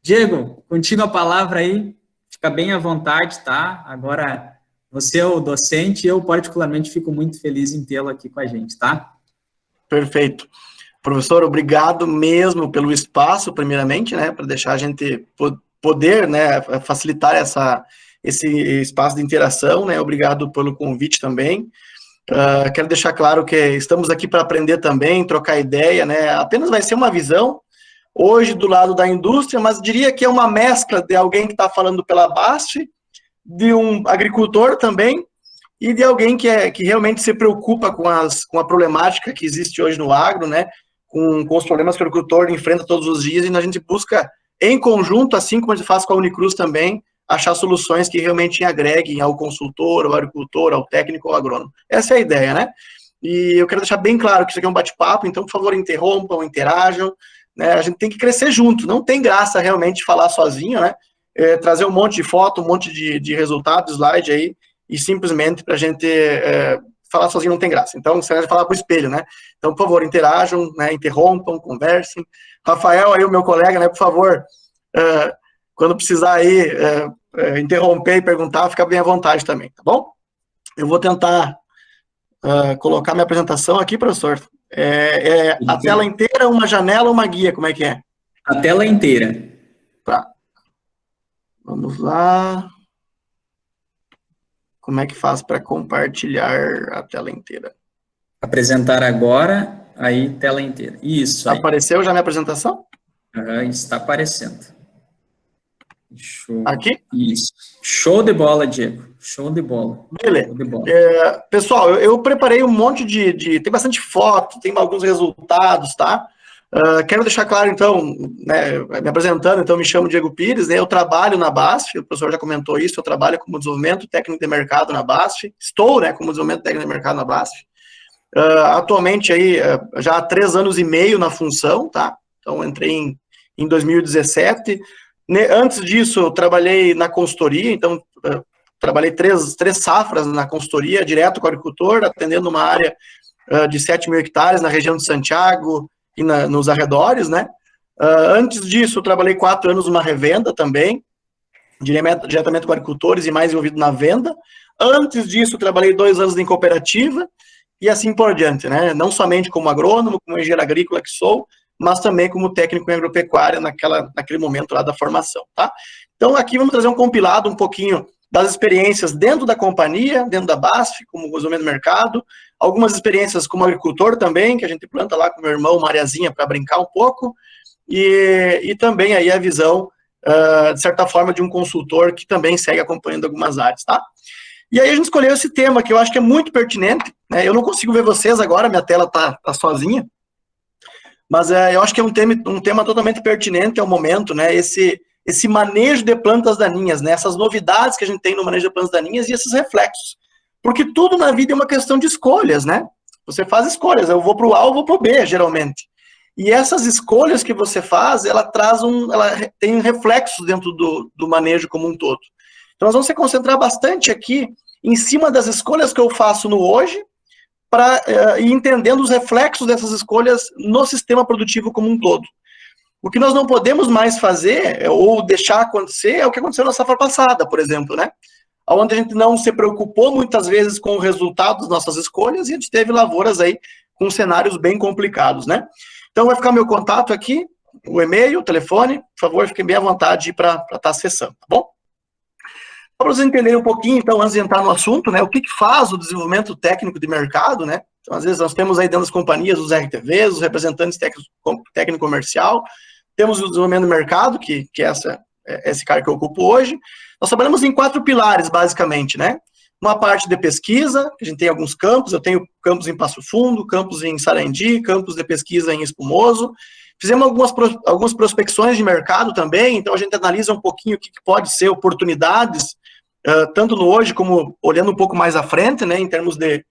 Diego, contigo a palavra aí, fica bem à vontade, tá? Agora, você é o docente e eu, particularmente, fico muito feliz em tê-lo aqui com a gente, tá? Perfeito. Professor, obrigado mesmo pelo espaço, primeiramente, né, para deixar a gente poder, né, facilitar esse espaço de interação, né, obrigado pelo convite também. Quero deixar claro que estamos aqui para aprender também, trocar ideia, né, apenas vai ser uma visão, hoje do lado da indústria, mas diria que é uma mescla de alguém que está falando pela BASF, de um agricultor também, e de alguém que realmente se preocupa com a problemática que existe hoje no agro, né, com os problemas que o agricultor enfrenta todos os dias, e a gente busca, em conjunto, assim como a gente faz com a Unicruz também, achar soluções que realmente agreguem ao consultor, ao agricultor, ao técnico, ao agrônomo. Essa é a ideia, né? E eu quero deixar bem claro que isso aqui é um bate-papo, então, por favor, interrompam, interajam, né? A gente tem que crescer junto, não tem graça realmente falar sozinho, né? Trazer um monte de foto, um monte de resultado, slide aí, e simplesmente para a gente falar sozinho não tem graça. Então, você vai falar para o espelho, né? Então, por favor, interajam, né? Interrompam, conversem. Rafael, aí, o meu colega, né? Por favor, quando precisar aí interromper e perguntar, fica bem à vontade também, tá bom? Eu vou tentar colocar minha apresentação aqui, professor. A tela inteira, uma janela, uma guia, como é que é? A tela inteira. Tá. Vamos lá. Como é que faz para compartilhar a tela inteira? Apresentar agora, aí tela inteira. Isso aí. Apareceu já minha apresentação? Está aparecendo. Show. Aqui? Isso. Show de bola, Diego. Show de bola. Beleza. Show de bola. Pessoal, eu preparei um monte tem bastante foto, tem alguns resultados, tá? Quero deixar claro, então, né, me apresentando, então, me chamo Diego Pires, né, eu trabalho na BASF, o professor já comentou isso, eu trabalho como desenvolvimento técnico de mercado na BASF, estou, né, como desenvolvimento técnico de mercado na BASF, atualmente aí, já há 3 anos e meio na função, tá? Então, entrei em 2017, antes disso, eu trabalhei na consultoria, então, trabalhei três safras na consultoria, direto com o agricultor, atendendo uma área de 7 mil hectares na região de Santiago, e nos arredores, né? Antes disso, eu trabalhei 4 anos numa revenda também, diretamente com agricultores e mais envolvido na venda. Antes disso, eu trabalhei 2 anos em cooperativa e assim por diante, né? Não somente como agrônomo, como engenheiro agrícola que sou, mas também como técnico em agropecuária naquele momento lá da formação, tá? Então, aqui vamos trazer um compilado um pouquinho das experiências dentro da companhia, dentro da BASF, como desenvolvimento do mercado, algumas experiências como agricultor também, que a gente planta lá com meu irmão, uma areazinha para brincar um pouco, e também aí a visão, de certa forma, de um consultor que também segue acompanhando algumas áreas, tá? E aí a gente escolheu esse tema, que eu acho que é muito pertinente, né? Eu não consigo ver vocês agora, minha tela tá sozinha, mas eu acho que é um tema totalmente pertinente ao momento, né? Esse manejo de plantas daninhas, né? Essas novidades que a gente tem no manejo de plantas daninhas e esses reflexos. Porque tudo na vida é uma questão de escolhas, né? Você faz escolhas, eu vou para o A ou vou para o B, geralmente. E essas escolhas que você faz, ela tem reflexos dentro do manejo como um todo. Então, nós vamos se concentrar bastante aqui em cima das escolhas que eu faço no hoje, para ir entendendo os reflexos dessas escolhas no sistema produtivo como um todo. O que nós não podemos mais fazer, ou deixar acontecer, é o que aconteceu na safra passada, por exemplo, né? Onde a gente não se preocupou muitas vezes com o resultado das nossas escolhas, e a gente teve lavouras aí com cenários bem complicados, né? Então, vai ficar meu contato aqui, o e-mail, o telefone, por favor, fiquem bem à vontade para estar acessando, tá bom? Para vocês entenderem um pouquinho, então, antes de entrar no assunto, né, o que faz o desenvolvimento técnico de mercado, né? Então, às vezes, nós temos aí dentro das companhias os RTVs, os representantes técnico-comercial, temos o desenvolvimento do mercado, que é esse cara que eu ocupo hoje. Nós trabalhamos em 4 pilares, basicamente, né? Uma parte de pesquisa, que a gente tem alguns campos, eu tenho campos em Passo Fundo, campos em Sarandi, campos de pesquisa em Espumoso. Fizemos algumas prospecções de mercado também, então a gente analisa um pouquinho o que pode ser oportunidades, tanto no hoje como olhando um pouco mais à frente, né, em termos de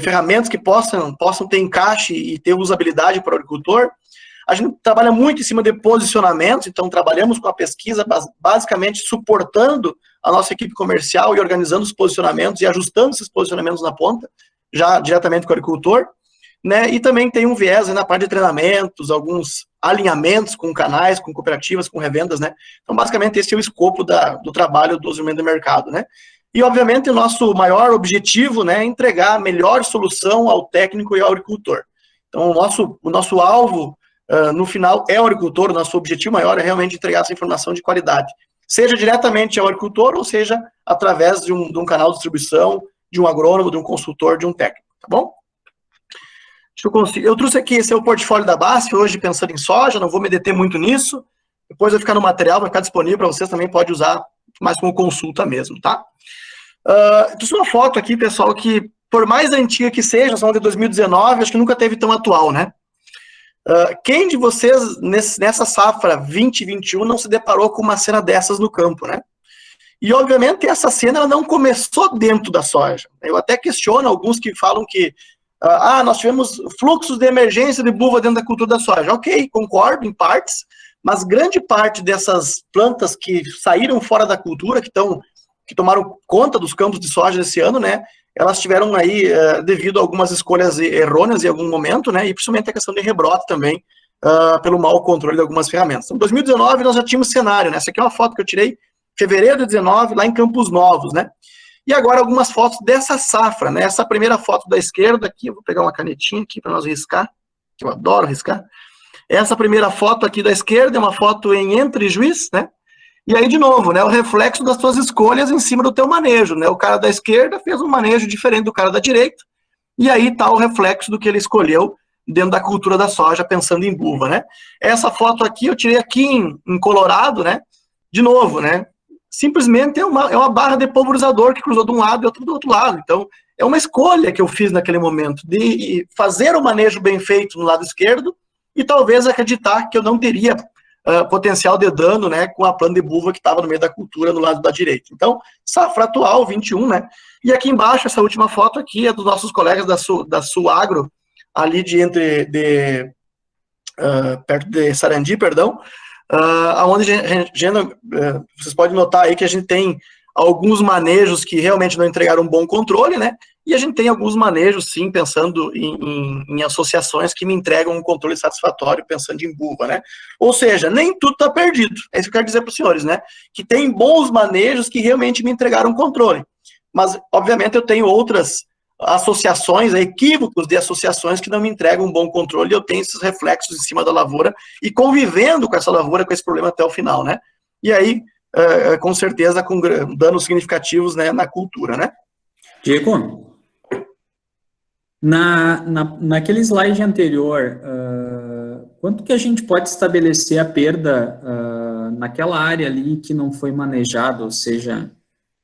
ferramentas que possam ter encaixe e ter usabilidade para o agricultor. A gente trabalha muito em cima de posicionamentos, então trabalhamos com a pesquisa basicamente suportando a nossa equipe comercial e organizando os posicionamentos e ajustando esses posicionamentos na ponta, já diretamente com o agricultor. né? E também tem um viés aí na parte de treinamentos, alguns alinhamentos com canais, com cooperativas, com revendas, né? Então, basicamente, esse é o escopo do trabalho do desenvolvimento do mercado, né? E, obviamente, o nosso maior objetivo, né, é entregar a melhor solução ao técnico e ao agricultor. Então, o nosso alvo, no final, é o agricultor, o nosso objetivo maior é realmente entregar essa informação de qualidade, seja diretamente ao agricultor, ou seja, através de um canal de distribuição, de um agrônomo, de um consultor, de um técnico, tá bom? Eu trouxe aqui, esse é o portfólio da BASF, hoje pensando em soja, não vou me deter muito nisso, depois vai ficar no material, vai ficar disponível para vocês, também pode usar mais como consulta mesmo, tá? Trouxe uma foto aqui, pessoal, que por mais antiga que seja, são de 2019, acho que nunca teve tão atual, né? Quem de vocês, nessa safra 2021, não se deparou com uma cena dessas no campo, né? E, obviamente, essa cena ela não começou dentro da soja. Eu até questiono alguns que falam que nós tivemos fluxos de emergência de buva dentro da cultura da soja. Ok, concordo em partes, mas grande parte dessas plantas que saíram fora da cultura, que tomaram conta dos campos de soja esse ano, né, elas tiveram aí, devido a algumas escolhas errôneas em algum momento, né, e principalmente a questão de rebrote também, pelo mau controle de algumas ferramentas. Em 2019, nós já tínhamos cenário, né, essa aqui é uma foto que eu tirei em fevereiro de 2019, lá em Campos Novos, né, e agora algumas fotos dessa safra, né, essa primeira foto da esquerda aqui, eu vou pegar uma canetinha aqui para nós riscar, que eu adoro riscar. Essa primeira foto aqui da esquerda é uma foto em Entre Juiz, né, e aí, de novo, né, o reflexo das suas escolhas em cima do teu manejo, né? O cara da esquerda fez um manejo diferente do cara da direita, e aí está o reflexo do que ele escolheu dentro da cultura da soja, pensando em buva, né? Essa foto aqui, eu tirei aqui em Colorado, né? De novo, né? Simplesmente é uma barra de pulverizador que cruzou de um lado e outro do outro lado. Então, é uma escolha que eu fiz naquele momento, de fazer o manejo bem feito no lado esquerdo, e talvez acreditar que eu não teria potencial de dano, né, com a planta de buva que estava no meio da cultura no lado da direita. Então, safra atual, 21, né, e aqui embaixo, essa última foto aqui é dos nossos colegas da Suagro, ali perto de Sarandi, perdão, onde vocês podem notar aí que a gente tem alguns manejos que realmente não entregaram um bom controle, né, e a gente tem alguns manejos, sim, pensando em associações que me entregam um controle satisfatório, pensando em buva, né? Ou seja, nem tudo está perdido. É isso que eu quero dizer para os senhores, né? Que tem bons manejos que realmente me entregaram controle. Mas, obviamente, eu tenho outras associações, equívocos de associações que não me entregam um bom controle, e eu tenho esses reflexos em cima da lavoura e convivendo com essa lavoura, com esse problema até o final, né? E aí, com certeza, com danos significativos, né, na cultura, né? Diego, naquele slide anterior, quanto que a gente pode estabelecer a perda naquela área ali que não foi manejada, ou seja,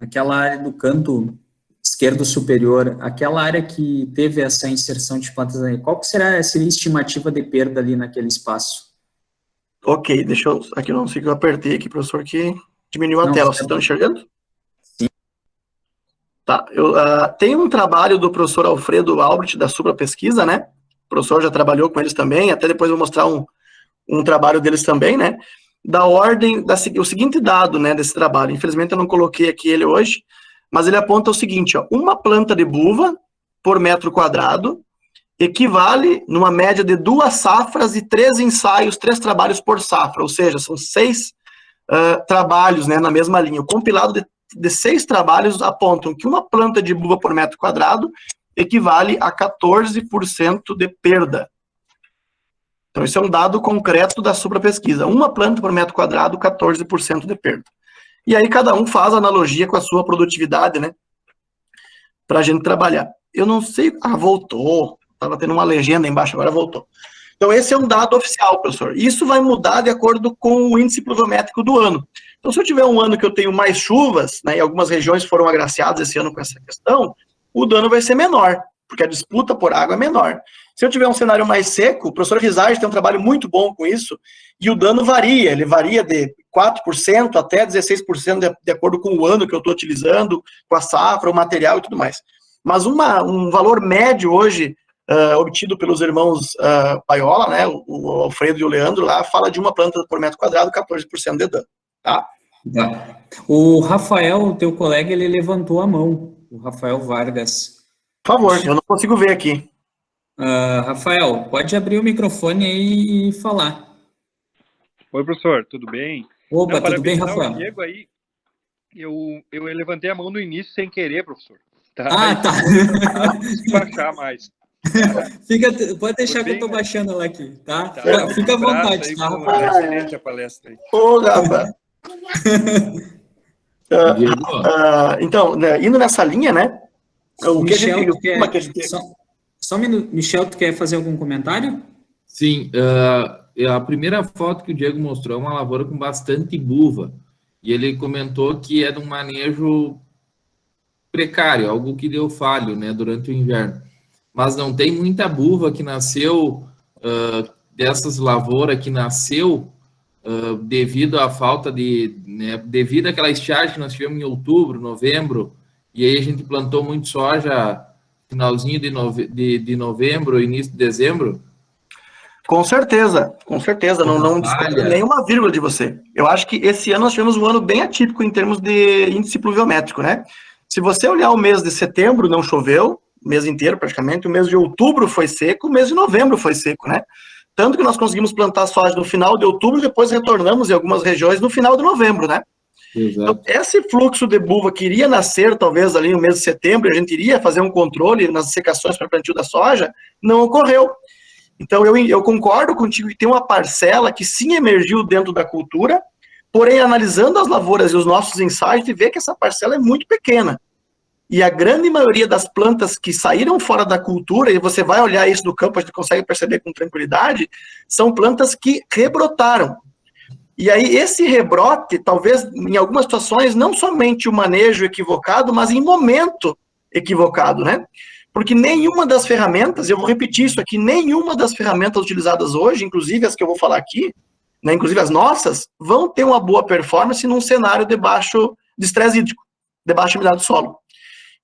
aquela área do canto esquerdo superior, aquela área que teve essa inserção de plantas ali, qual que seria a estimativa de perda ali naquele espaço? Ok, deixa eu... Aqui eu não sei que eu apertei aqui, professor, que diminuiu a tela. Vocês estão enxergando? Sim. Tá, tem um trabalho do professor Alfredo Albrecht, da Supra Pesquisa, né? O professor já trabalhou com eles também, até depois eu vou mostrar um trabalho deles também, né? Da ordem, o seguinte dado, né, desse trabalho. Infelizmente eu não coloquei aqui ele hoje, mas ele aponta o seguinte, ó, uma planta de buva por metro quadrado equivale numa média de 2 safras e 3 ensaios, 3 trabalhos por safra, ou seja, são 6 trabalhos, né, na mesma linha. O compilado de 6 trabalhos apontam que uma planta de buva por metro quadrado equivale a 14% de perda. Então, isso é um dado concreto da Supra Pesquisa. Uma planta por metro quadrado, 14% de perda. E aí, cada um faz analogia com a sua produtividade, né, para a gente trabalhar. Eu não sei... voltou. Estava tendo uma legenda embaixo, agora voltou. Então, esse é um dado oficial, professor. Isso vai mudar de acordo com o índice pluviométrico do ano. Então, se eu tiver um ano que eu tenho mais chuvas, né, e algumas regiões foram agraciadas esse ano com essa questão, o dano vai ser menor, porque a disputa por água é menor. Se eu tiver um cenário mais seco, o professor Rizard tem um trabalho muito bom com isso, e o dano varia, ele varia de 4% até 16% de acordo com o ano que eu estou utilizando, com a safra, o material e tudo mais. Mas um valor médio hoje, obtido pelos irmãos Paiola, né, o Alfredo e o Leandro lá, fala de uma planta por metro quadrado, 14% de dano, tá? O Rafael, teu colega, ele levantou a mão, o Rafael Vargas. Por favor, eu não consigo ver aqui. Rafael, pode abrir o microfone aí e falar. Oi, professor, tudo bem? Opa, tudo bem, Rafael? O Diego aí, eu levantei a mão no início sem querer, professor. Tá? Ah, tá. Se baixar mais. Pode deixar que eu tô baixando ela aqui, tá? Fica à Um abraço vontade, aí, tá, Tá Rafael? excelente a palestra aí. Ô, Rafa. Então, né, indo nessa linha, né? O que Michel, a gente... Só um minuto. Michel, tu quer fazer algum comentário? Sim, a primeira foto que o Diego mostrou é uma lavoura com bastante buva, e ele comentou que é de um manejo precário, algo que deu falho, né, durante o inverno. Mas não tem muita buva que nasceu, dessas lavouras que nasceu devido à falta né, devido àquela estiagem que nós tivemos em outubro, novembro, e aí a gente plantou muito soja finalzinho de novembro, início de dezembro. Com certeza, não discordo nenhuma vírgula de você. Eu acho que esse ano nós tivemos um ano bem atípico em termos de índice pluviométrico, né? Se você olhar o mês de setembro, não choveu, o mês inteiro praticamente, o mês de outubro foi seco, o mês de novembro foi seco, né? Tanto que nós conseguimos plantar soja no final de outubro e depois retornamos em algumas regiões no final de novembro, né? Exato. Então, esse fluxo de buva que iria nascer, talvez, ali no mês de setembro, a gente iria fazer um controle nas secações para plantio da soja, não ocorreu. Então, eu concordo contigo que tem uma parcela que sim emergiu dentro da cultura, porém, analisando as lavouras e os nossos ensaios, a gente vê que essa parcela é muito pequena. E a grande maioria das plantas que saíram fora da cultura, e você vai olhar isso no campo, a gente consegue perceber com tranquilidade, são plantas que rebrotaram. E aí, esse rebrote, talvez, em algumas situações, não somente o manejo equivocado, mas em momento equivocado, né? Porque nenhuma das ferramentas, eu vou repetir isso aqui, nenhuma das ferramentas utilizadas hoje, inclusive as que eu vou falar aqui, né, inclusive as nossas, vão ter uma boa performance num cenário de estresse hídrico, de baixa umidade do solo.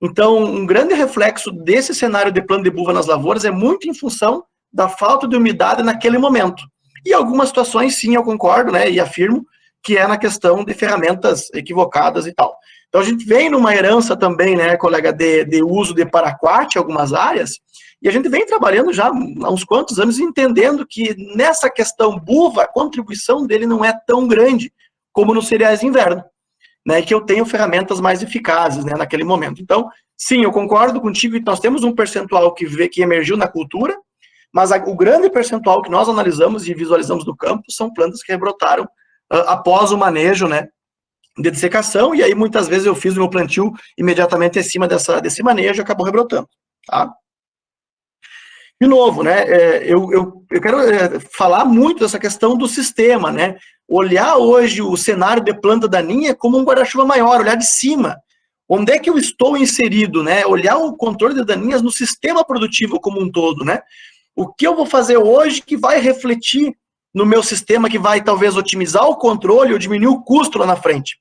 Então, um grande reflexo desse cenário de plano de buva nas lavouras é muito em função da falta de umidade naquele momento. E algumas situações, sim, eu concordo, né, e afirmo, que é na questão de ferramentas equivocadas e tal. Então, a gente vem numa herança também, né, colega, de uso de paraquat em algumas áreas, e a gente vem trabalhando já há uns quantos anos entendendo que nessa questão buva, a contribuição dele não é tão grande como nos cereais de inverno, né, que eu tenho ferramentas mais eficazes, né, naquele momento. Então, sim, eu concordo contigo que nós temos um percentual que emergiu na cultura, mas o grande percentual que nós analisamos e visualizamos no campo são plantas que rebrotaram após o manejo, né, de dessecação, e aí muitas vezes eu fiz o meu plantio imediatamente em cima desse manejo e acabou rebrotando, tá? De novo, né, eu quero falar muito dessa questão do sistema, né, olhar hoje o cenário de planta daninha como um guarda-chuva maior, olhar de cima, onde é que eu estou inserido, né, olhar o controle de daninhas no sistema produtivo como um todo, né, o que eu vou fazer hoje que vai refletir no meu sistema, que vai talvez otimizar o controle ou diminuir o custo lá na frente.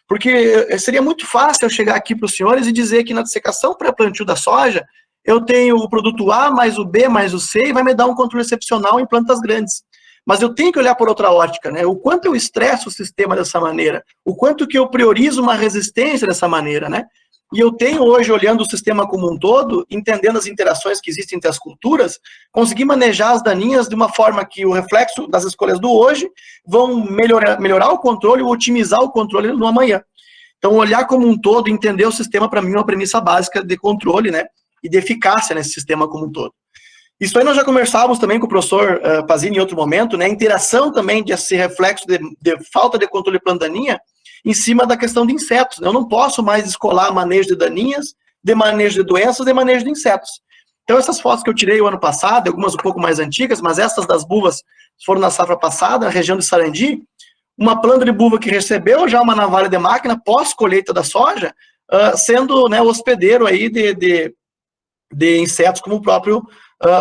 Porque seria muito fácil eu chegar aqui para os senhores e dizer que na dessecação pré-plantio da soja, eu tenho o produto A mais o B mais o C e vai me dar um controle excepcional em plantas grandes. Mas eu tenho que olhar por outra ótica, né? O quanto eu estresso o sistema dessa maneira, o quanto que eu priorizo uma resistência dessa maneira, né? E eu tenho hoje, olhando o sistema como um todo, entendendo as interações que existem entre as culturas, conseguir manejar as daninhas de uma forma que o reflexo das escolhas do hoje vão melhorar o controle ou otimizar o controle no amanhã. Então, olhar como um todo, entender o sistema, para mim, é uma premissa básica de controle, né? E de eficácia nesse sistema como um todo. Isso aí nós já conversávamos também com o professor Pazini em outro momento, né? A interação também desse reflexo de falta de controle plantaninha em cima da questão de insetos. Eu não posso mais escolar manejo de daninhas, de manejo de doenças, de manejo de insetos. Então, essas fotos que eu tirei o ano passado, algumas um pouco mais antigas, mas essas das buvas foram na safra passada, na região de Sarandi, uma planta de buva que recebeu já uma navalha de máquina pós-colheita da soja, sendo, né, hospedeiro aí de insetos, como o próprio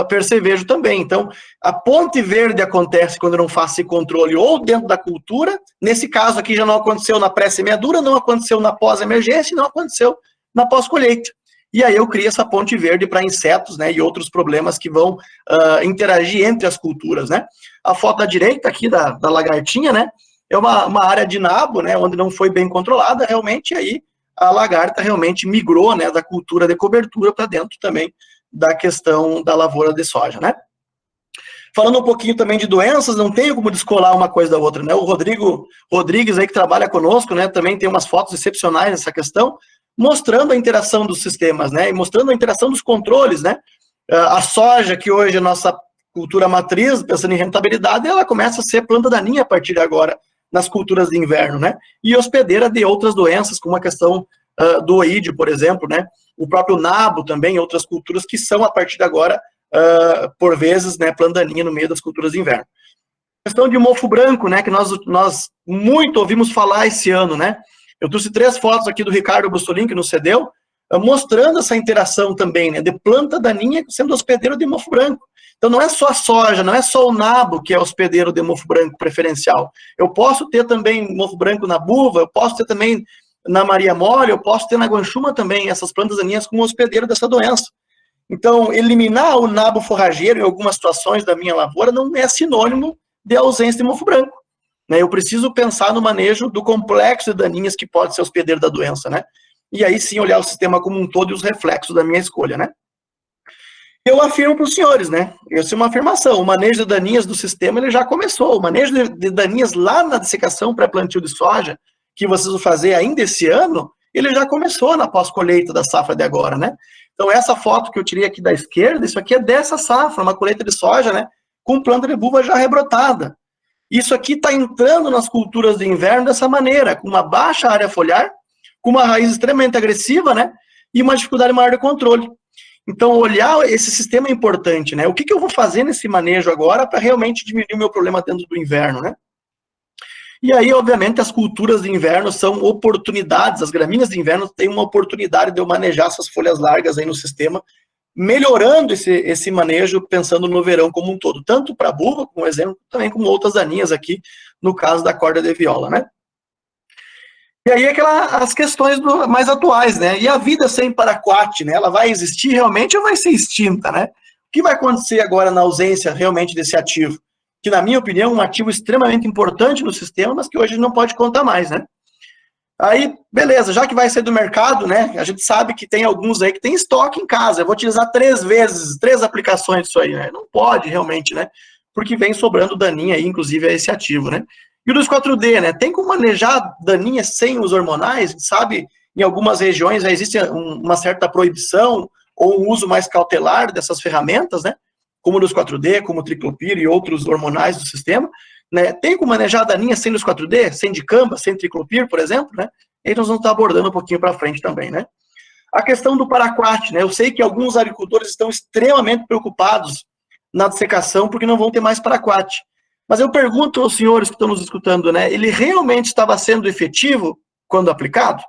percevejo também. Então, a ponte verde acontece quando eu não faço esse controle ou dentro da cultura, nesse caso aqui já não aconteceu na pré-semeadura, não aconteceu na pós-emergência, não aconteceu na pós-colheita. E aí eu crio essa ponte verde para insetos, né, e outros problemas que vão interagir entre as culturas, né. A foto da direita aqui da lagartinha, né, é uma área de nabo, né, onde não foi bem controlada, realmente, aí a lagarta realmente migrou, né, da cultura de cobertura para dentro também da questão da lavoura de soja, né? Falando um pouquinho também de doenças, não tenho como descolar uma coisa da outra, né? O Rodrigo Rodrigues aí que trabalha conosco, né, também tem umas fotos excepcionais nessa questão, mostrando a interação dos sistemas, né, e mostrando a interação dos controles, né? A soja, que hoje é a nossa cultura matriz, pensando em rentabilidade, ela começa a ser planta daninha a partir de agora, nas culturas de inverno, né? E hospedeira de outras doenças, como a questão do oídio, por exemplo, né? O próprio nabo também, outras culturas que são, a partir de agora, por vezes, né, planta daninha no meio das culturas de inverno. A questão de mofo branco, né, que nós muito ouvimos falar esse ano, né? Eu trouxe 3 fotos aqui do Ricardo Bussolin, que nos cedeu, mostrando essa interação também, né, de planta daninha sendo hospedeiro de mofo branco. Então não é só a soja, não é só o nabo que é hospedeiro de mofo branco preferencial. Eu posso ter também mofo branco na buva, eu posso ter também na Maria Mole, eu posso ter na guanchuma também essas plantas daninhas como hospedeiro dessa doença. Então, eliminar o nabo forrageiro em algumas situações da minha lavoura não é sinônimo de ausência de mofo branco, né? Eu preciso pensar no manejo do complexo de daninhas que pode ser hospedeiro da doença, né? E aí sim olhar o sistema como um todo e os reflexos da minha escolha, né? Eu afirmo para os senhores, né? Essa é uma afirmação. O manejo de daninhas do sistema ele já começou. O manejo de daninhas lá na dessecação pré-plantio de soja, que vocês vão fazer ainda esse ano, ele já começou na pós-colheita da safra de agora, né? Então, essa foto que eu tirei aqui da esquerda, isso aqui é dessa safra, uma colheita de soja, né? Com planta de buva já rebrotada. Isso aqui está entrando nas culturas de inverno dessa maneira, com uma baixa área foliar, com uma raiz extremamente agressiva, né? E uma dificuldade maior de controle. Então, olhar esse sistema é importante, né? O que eu vou fazer nesse manejo agora para realmente diminuir o meu problema dentro do inverno, né? E aí, obviamente, as culturas de inverno são oportunidades, as gramíneas de inverno têm uma oportunidade de eu manejar essas folhas largas aí no sistema, melhorando esse manejo, pensando no verão como um todo, tanto para a buva, como exemplo, também como outras daninhas aqui, no caso da corda de viola, né? E aí, as questões mais atuais, né? E a vida sem paraquat, né? Ela vai existir realmente ou vai ser extinta, né? O que vai acontecer agora na ausência realmente desse ativo? Que, na minha opinião, é um ativo extremamente importante no sistema, mas que hoje não pode contar mais, né? Aí, beleza, já que vai sair do mercado, né? A gente sabe que tem alguns aí que tem estoque em casa. Eu vou utilizar 3 vezes, 3 aplicações disso aí, né? Não pode, realmente, né? Porque vem sobrando daninha aí, inclusive, a esse ativo, né? E o 2,4-D, né? Tem como manejar daninha sem os hormonais? A gente sabe, em algumas regiões já existe uma certa proibição ou um uso mais cautelar dessas ferramentas, né? Como o 2,4-D, como o triclopir e outros hormonais do sistema, né? Tem como manejar a daninha sem 2,4-D, sem dicamba, sem triclopir, por exemplo, né? E nós vamos estar abordando um pouquinho para frente também, né? A questão do paraquat, né? Eu sei que alguns agricultores estão extremamente preocupados na dessecação porque não vão ter mais paraquat. Mas eu pergunto aos senhores que estão nos escutando, né? Ele realmente estava sendo efetivo quando aplicado?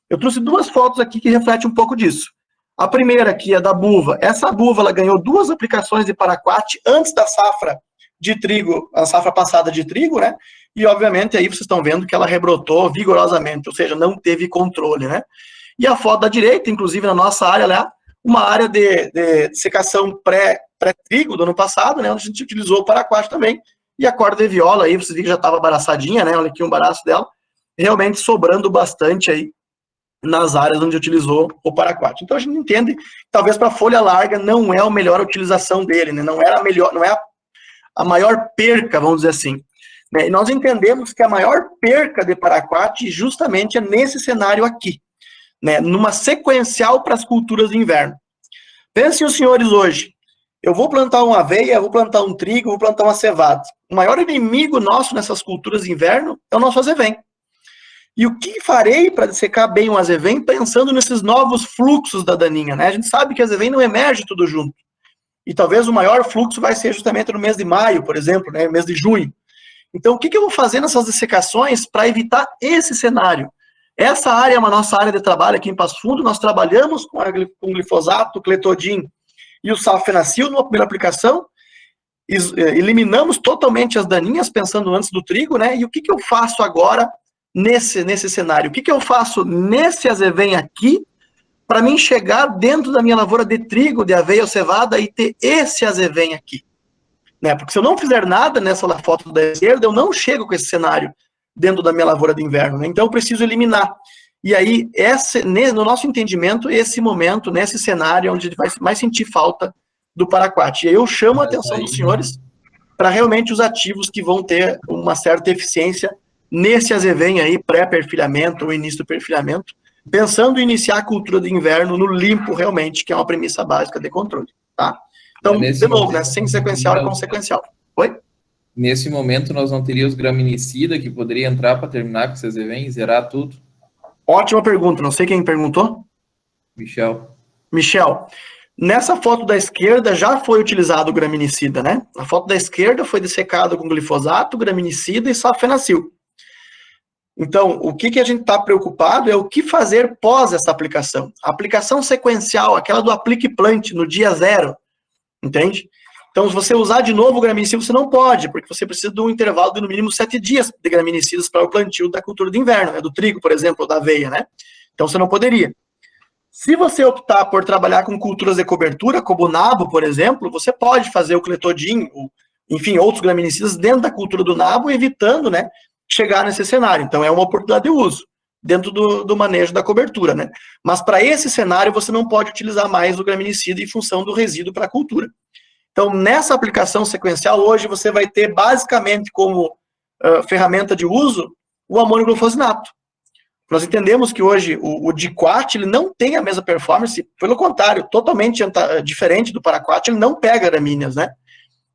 Eu trouxe 2 fotos aqui que refletem um pouco disso. A primeira aqui é da buva. Essa buva ela ganhou 2 aplicações de paraquat antes da safra de trigo, a safra passada de trigo, né? E, obviamente, aí vocês estão vendo que ela rebrotou vigorosamente, ou seja, não teve controle, né? E a foto da direita, inclusive na nossa área lá, uma área de secação pré-trigo do ano passado, né? Onde a gente utilizou o paraquat também. E a corda de viola aí, vocês viram que já estava embaraçadinha, né? Olha aqui um embaraço dela. Realmente sobrando bastante aí nas áreas onde utilizou o paraquat. Então a gente entende que talvez para folha larga não é a melhor utilização dele, né? Não era a melhor, não é a maior perca, vamos dizer assim. Né? E nós entendemos que a maior perca de paraquat justamente é nesse cenário aqui, né? Numa sequencial para as culturas de inverno. Pensem os senhores hoje, eu vou plantar uma aveia, vou plantar um trigo, vou plantar uma cevada. O maior inimigo nosso nessas culturas de inverno é o nosso azevém. E o que farei para dissecar bem o azevém pensando nesses novos fluxos da daninha, né? A gente sabe que o azevém não emerge tudo junto. E talvez o maior fluxo vai ser justamente no mês de maio, por exemplo, né? Mês de junho. Então, o que eu vou fazer nessas dissecações para evitar esse cenário? Essa área é uma nossa área de trabalho aqui em Passo Fundo. Nós trabalhamos com glifosato, cletodin e o sulfenacil numa primeira aplicação. Eliminamos totalmente as daninhas, pensando antes do trigo, né? E o que eu faço agora nesse cenário? O que eu faço nesse azevém aqui para mim chegar dentro da minha lavoura de trigo, de aveia ou cevada e ter esse azevém aqui? Né? Porque se eu não fizer nada nessa foto da esquerda, eu não chego com esse cenário dentro da minha lavoura de inverno, né? Então eu preciso eliminar. E aí, no nosso entendimento, esse momento, nesse cenário, é onde a gente vai mais sentir falta do paraquat. E aí eu chamo a atenção dos senhores para realmente os ativos que vão ter uma certa eficiência nesse azevém aí, pré-perfilhamento ou início do perfilhamento, pensando em iniciar a cultura de inverno no limpo realmente, que é uma premissa básica de controle, tá? Então, de novo, né, sem sequencial e consequencial. Oi? Nesse momento, nós não teríamos graminicida que poderia entrar para terminar com esses azevém, zerar tudo? Ótima pergunta, não sei quem perguntou. Michel, nessa foto da esquerda já foi utilizado o graminicida, né? A foto da esquerda foi dessecado com glifosato, graminicida e safenacil. Então, o que a gente está preocupado é o que fazer pós essa aplicação. A aplicação sequencial, aquela do aplique plant no dia 0, entende? Então, se você usar de novo o graminicida, você não pode, porque você precisa de um intervalo de no mínimo 7 dias de graminicidas para o plantio da cultura de inverno, né? Do trigo, por exemplo, ou da aveia, né? Então, você não poderia. Se você optar por trabalhar com culturas de cobertura, como o nabo, por exemplo, você pode fazer o cletodin, enfim, outros graminicidas dentro da cultura do nabo, evitando, né, chegar nesse cenário. Então, é uma oportunidade de uso dentro do manejo da cobertura, né? Mas para esse cenário, você não pode utilizar mais o graminicida em função do resíduo para a cultura. Então, nessa aplicação sequencial, hoje você vai ter basicamente como ferramenta de uso o amônio glufosinato. Nós entendemos que hoje o diquat ele não tem a mesma performance, pelo contrário, totalmente diferente do paraquat, ele não pega gramíneas, né?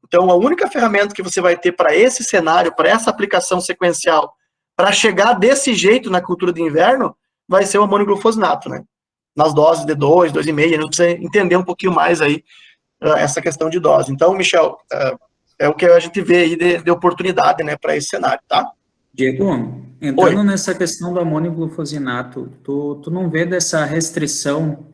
Então, a única ferramenta que você vai ter para esse cenário, para essa aplicação sequencial, para chegar desse jeito na cultura de inverno, vai ser o amônio glufosinato, né? Nas doses de 2, 2,5, a gente precisa entender um pouquinho mais aí essa questão de dose. Então, Michel, é o que a gente vê aí de oportunidade, né, para esse cenário, tá? Diego, entrando nessa questão do amônio glufosinato, tu não vê dessa restrição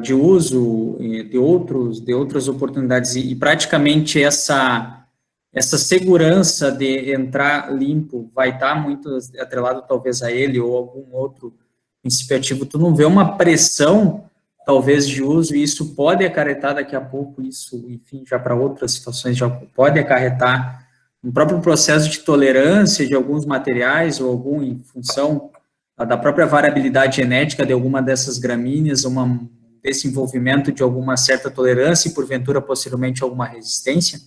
de uso de outras oportunidades e praticamente essa segurança de entrar limpo vai estar muito atrelado talvez a ele ou algum outro princípio ativo, tu não vê uma pressão talvez de uso, e isso pode acarretar daqui a pouco, isso, enfim, já para outras situações, já pode acarretar um próprio processo de tolerância de alguns materiais, ou algum, em função da própria variabilidade genética de alguma dessas gramíneas, um desenvolvimento de alguma certa tolerância e, porventura, posteriormente, alguma resistência?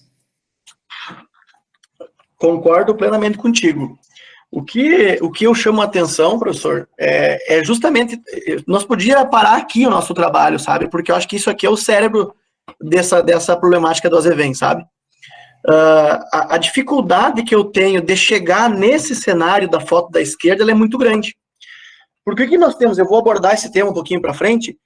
Concordo plenamente contigo. O que eu chamo a atenção, professor, é justamente, nós podíamos parar aqui o nosso trabalho, sabe? Porque eu acho que isso aqui é o cérebro dessa problemática do azevém, sabe? A dificuldade que eu tenho de chegar nesse cenário da foto da esquerda, ela é muito grande. Porque o que nós temos, eu vou abordar esse tema um pouquinho para frente,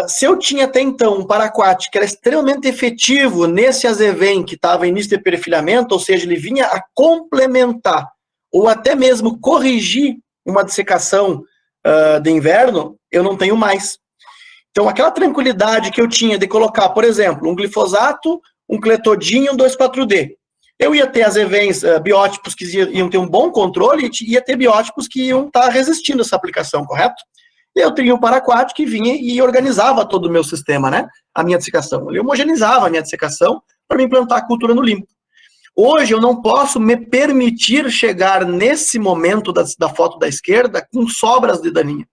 se eu tinha até então um paraquat que era extremamente efetivo nesse azevém que estava em início de perfilhamento, ou seja, ele vinha a complementar ou até mesmo corrigir uma dessecação de inverno, eu não tenho mais. Então, aquela tranquilidade que eu tinha de colocar, por exemplo, um glifosato, um cletodin e um 2,4-D. Eu ia ter azevéns biótipos que iam ter um bom controle e ia ter biótipos que iam estar resistindo a essa aplicação, correto? E eu teria um paraquat que vinha e organizava todo o meu sistema, né? A minha dessecação. Ele homogeneizava a minha dessecação para me implantar a cultura no limpo. Hoje eu não posso me permitir chegar nesse momento da foto da esquerda com sobras de daninha.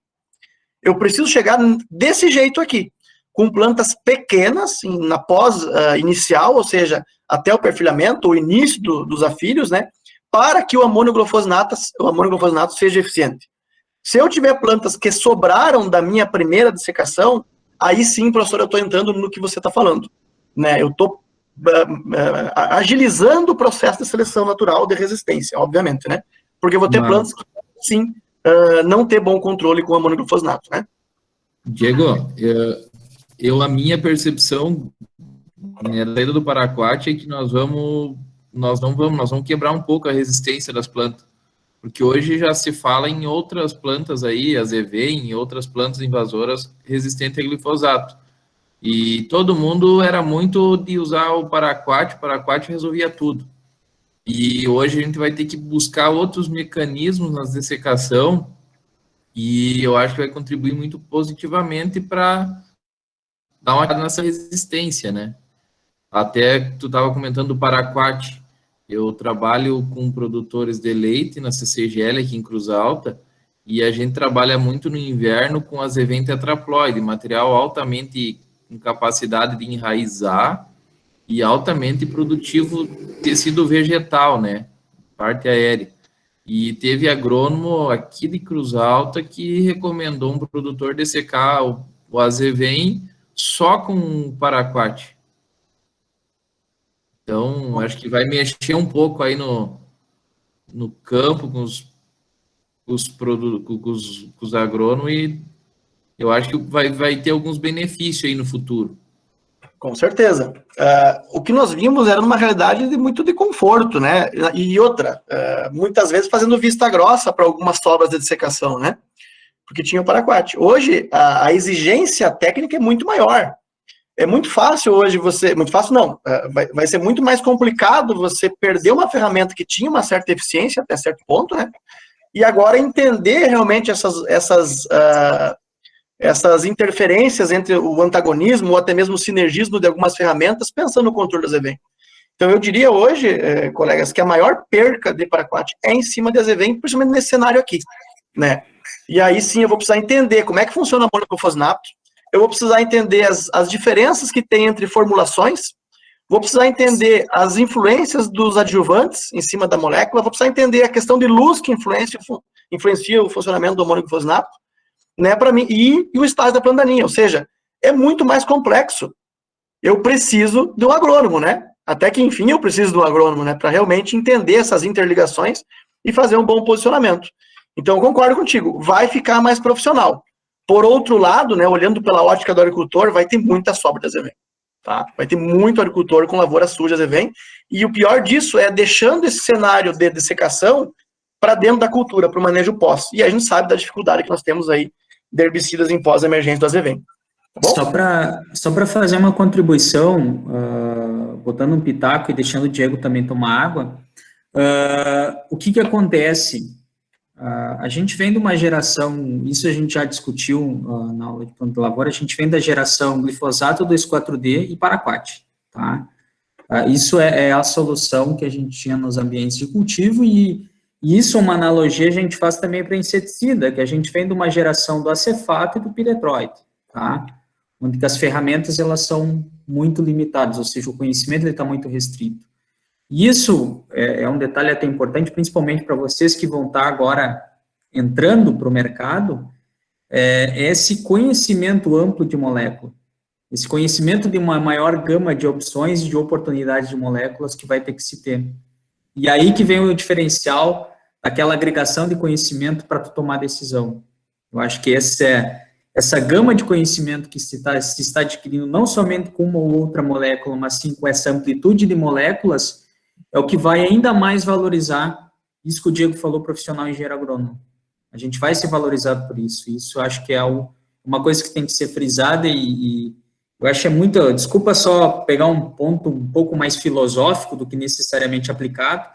Eu preciso chegar desse jeito aqui, com plantas pequenas, na pós-inicial, ou seja, até o perfilhamento, o início dos afilhos, né, para que o amônio glufosinato seja eficiente. Se eu tiver plantas que sobraram da minha primeira dessecação, aí sim, professor, eu estou entrando no que você está falando. Né, eu estou agilizando o processo de seleção natural de resistência, obviamente, né? Porque eu vou ter plantas que, sim, não ter bom controle com o amônio glufosinato, né? Diego, a minha percepção na saída do paraquat é que nós vamos quebrar um pouco a resistência das plantas, porque hoje já se fala em outras plantas aí, azevém, em outras plantas invasoras resistentes a glifosato. E todo mundo era muito de usar o paraquat resolvia tudo. E hoje a gente vai ter que buscar outros mecanismos na dessecação, e eu acho que vai contribuir muito positivamente para dar uma olhada nessa resistência, né? Até tu estava comentando do paraquat, eu trabalho com produtores de leite na CCGL aqui em Cruz Alta, E a gente trabalha muito no inverno com azevém tetraploide, material altamente com capacidade de enraizar e altamente produtivo tecido vegetal, né? Parte aérea. E teve agrônomo aqui de Cruz Alta que recomendou um produtor dessecar o azevém só com paraquat. Então, acho que vai mexer um pouco aí no campo com os agrônomos e eu acho que vai ter alguns benefícios aí no futuro. Com certeza. O que nós vimos era uma realidade muito de conforto, né? E outra, muitas vezes fazendo vista grossa para algumas sobras de dessecação, né? Porque tinha o paraquat. Hoje, a exigência técnica é muito maior. É muito fácil hoje você... Muito fácil não. Vai ser muito mais complicado você perder uma ferramenta que tinha uma certa eficiência até certo ponto, né? E agora entender realmente essas interferências entre o antagonismo ou até mesmo o sinergismo de algumas ferramentas, pensando no controle do azevém. Então, eu diria hoje, colegas, que a maior perca de paraquat é em cima de azevém, principalmente nesse cenário aqui, né? E aí sim eu vou precisar entender como é que funciona o monoclofosnato, eu vou precisar entender as diferenças que tem entre formulações, vou precisar entender as influências dos adjuvantes em cima da molécula, vou precisar entender a questão de luz que influencia o funcionamento do monoclofosnato, né, para mim, e o estágio da planta daninha, ou seja, é muito mais complexo. Eu preciso de um agrônomo, né? Até que, enfim, eu preciso de um agrônomo, né, para realmente entender essas interligações e fazer um bom posicionamento. Então, eu concordo contigo, vai ficar mais profissional. Por outro lado, né, olhando pela ótica do agricultor, vai ter muita sobra de azevém, tá? Vai ter muito agricultor com lavoura suja de azevém, e o pior disso é deixando esse cenário de dessecação para dentro da cultura, para o manejo pós. E a gente sabe da dificuldade que nós temos aí de herbicidas em pós-emergência do azevém. Tá bom? Só para fazer uma contribuição, botando um pitaco e deixando o Diego também tomar água, o que acontece? A gente vem de uma geração, isso a gente já discutiu na aula de plano de lavoura, a gente vem da geração glifosato 2,4-D e paraquat, tá? Isso é a solução que a gente tinha nos ambientes de cultivo e isso é uma analogia a gente faz também para inseticida, que a gente vem de uma geração do acefato e do piretroide, tá? Onde as ferramentas, elas são muito limitadas, ou seja, o conhecimento está muito restrito. E isso é um detalhe até importante, principalmente para vocês que vão estar agora entrando para o mercado, esse conhecimento amplo de molécula, esse conhecimento de uma maior gama de opções e de oportunidades de moléculas que vai ter que se ter. E aí que vem o diferencial daquela agregação de conhecimento para tu tomar decisão. Eu acho que essa gama de conhecimento que se está adquirindo, não somente com uma ou outra molécula, mas sim com essa amplitude de moléculas, é o que vai ainda mais valorizar isso que o Diego falou, profissional engenheiro agrônomo. A gente vai ser valorizado por isso. Isso eu acho que é uma coisa que tem que ser frisada e eu acho muito... Desculpa só pegar um ponto um pouco mais filosófico do que necessariamente aplicado,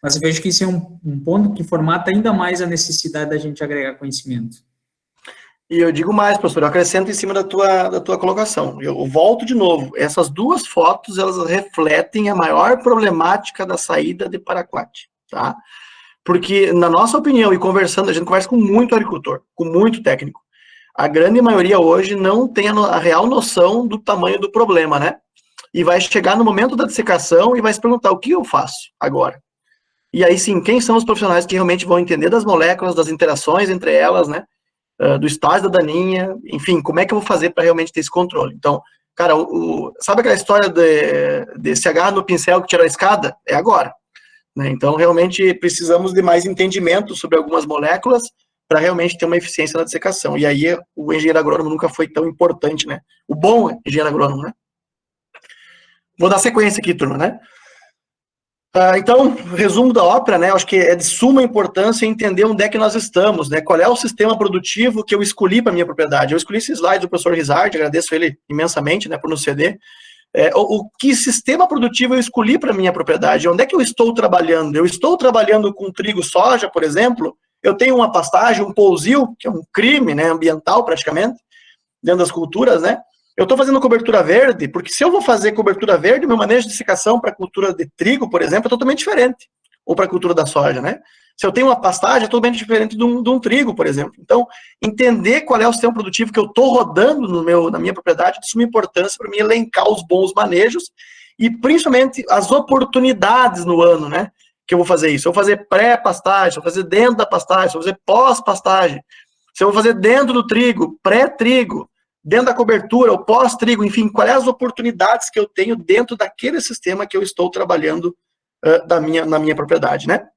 mas eu vejo que isso é um ponto que formata ainda mais a necessidade da gente agregar conhecimento. E eu digo mais, professor, eu acrescento em cima da tua colocação. Eu volto de novo. Essas duas fotos, elas refletem a maior problemática da saída de paraquat, tá? Porque, na nossa opinião, e conversando, a gente conversa com muito agricultor, com muito técnico. A grande maioria hoje não tem a real noção do tamanho do problema, né? E vai chegar no momento da dessecação e vai se perguntar, o que eu faço agora? E aí sim, quem são os profissionais que realmente vão entender das moléculas, das interações entre elas, né? Do estágio da daninha, enfim, como é que eu vou fazer para realmente ter esse controle? Então, cara, sabe aquela história de se agarrar no pincel que tira a escada? É agora. Né? Então, realmente, precisamos de mais entendimento sobre algumas moléculas para realmente ter uma eficiência na dessecação. E aí, o engenheiro agrônomo nunca foi tão importante, né? O bom engenheiro agrônomo, né? Vou dar sequência aqui, turma, né? Então, resumo da ópera, né? Acho que é de suma importância entender onde é que nós estamos, né? Qual é o sistema produtivo que eu escolhi para minha propriedade. Eu escolhi esse slide do professor Rizard, agradeço ele imensamente, né, por nos ceder. Que sistema produtivo eu escolhi para minha propriedade? Onde é que eu estou trabalhando? Eu estou trabalhando com trigo, soja, por exemplo. Eu tenho uma pastagem, um pousio, que é um crime, né, ambiental praticamente, dentro das culturas, né? Eu estou fazendo cobertura verde, porque se eu vou fazer cobertura verde, meu manejo de dessecação para a cultura de trigo, por exemplo, é totalmente diferente. Ou para a cultura da soja, né? Se eu tenho uma pastagem, é totalmente diferente de um trigo, por exemplo. Então, entender qual é o sistema produtivo que eu estou rodando na minha propriedade, de suma importância para mim elencar os bons manejos e, principalmente, as oportunidades no ano, né? Que eu vou fazer isso. Se eu vou fazer pré-pastagem, se eu vou fazer dentro da pastagem, se eu vou fazer pós-pastagem, se eu vou fazer dentro do trigo, pré-trigo, dentro da cobertura, ou pós-trigo, enfim, quais as oportunidades que eu tenho dentro daquele sistema que eu estou trabalhando na minha propriedade, né?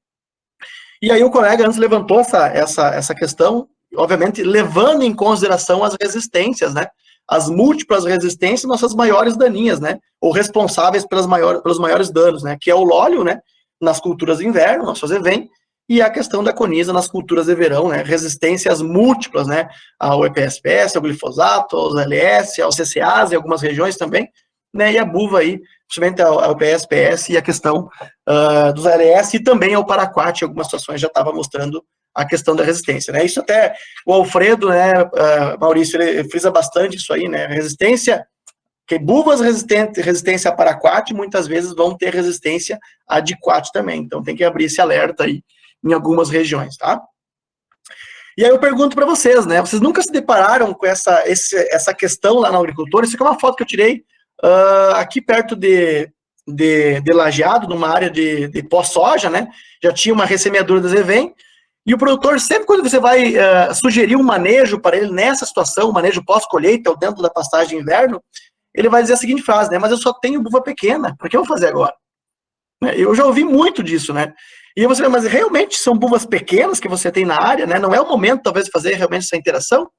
E aí o colega antes levantou essa questão, obviamente, levando em consideração as resistências, né? As múltiplas resistências, nossas maiores daninhas, né? Ou responsáveis pelos maiores danos, né? Que é o lóleo, né? Nas culturas de inverno, nós fazer vem, e a questão da coniza nas culturas de verão, né? Resistências múltiplas, né? Ao EPSPS, ao glifosato, aos LS, aos CCAs, em algumas regiões também, né? E a buva aí, principalmente ao EPSPS e a questão dos LS e também ao paraquat, em algumas situações já estava mostrando a questão da resistência, né? Isso até o Alfredo, né, Maurício, ele frisa bastante isso aí, né? Resistência, que buvas resistência a paraquat muitas vezes vão ter resistência a diquat também, então tem que abrir esse alerta aí em algumas regiões, tá? E aí eu pergunto para vocês, né? Vocês nunca se depararam com essa questão lá na agricultura? Isso aqui é uma foto que eu tirei aqui perto de Lajeado, numa área de pós-soja, né? Já tinha uma ressemeadura da Zevem, e o produtor, sempre quando você vai sugerir um manejo para ele nessa situação, um manejo pós-colheita ou dentro da pastagem de inverno, ele vai dizer a seguinte frase, né? Mas eu só tenho buva pequena, por que eu vou fazer agora? Eu já ouvi muito disso, né? E você, mas realmente são buvas pequenas que você tem na área, né? Não é o momento, talvez, de fazer realmente essa interação.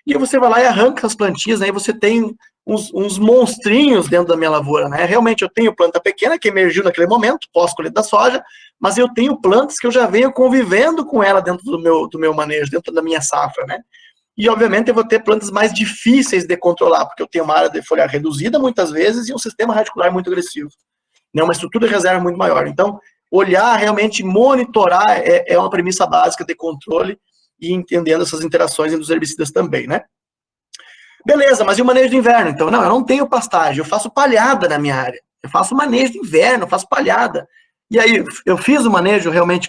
E aí você vai lá e arranca as plantinhas, né? E você tem uns monstrinhos dentro da minha lavoura, né? Realmente eu tenho planta pequena que emergiu naquele momento, pós-colheita da soja, mas eu tenho plantas que eu já venho convivendo com ela dentro do meu manejo, dentro da minha safra, né? E, obviamente, eu vou ter plantas mais difíceis de controlar, porque eu tenho uma área de folha reduzida, muitas vezes, e um sistema radicular muito agressivo. Né? Uma estrutura de reserva muito maior. Então, olhar, realmente, monitorar é uma premissa básica de controle e entendendo essas interações entre os herbicidas também, né? Beleza, mas e o manejo de inverno? Então, não, eu não tenho pastagem, eu faço palhada na minha área. Eu faço manejo de inverno, eu faço palhada. E aí, eu fiz o manejo realmente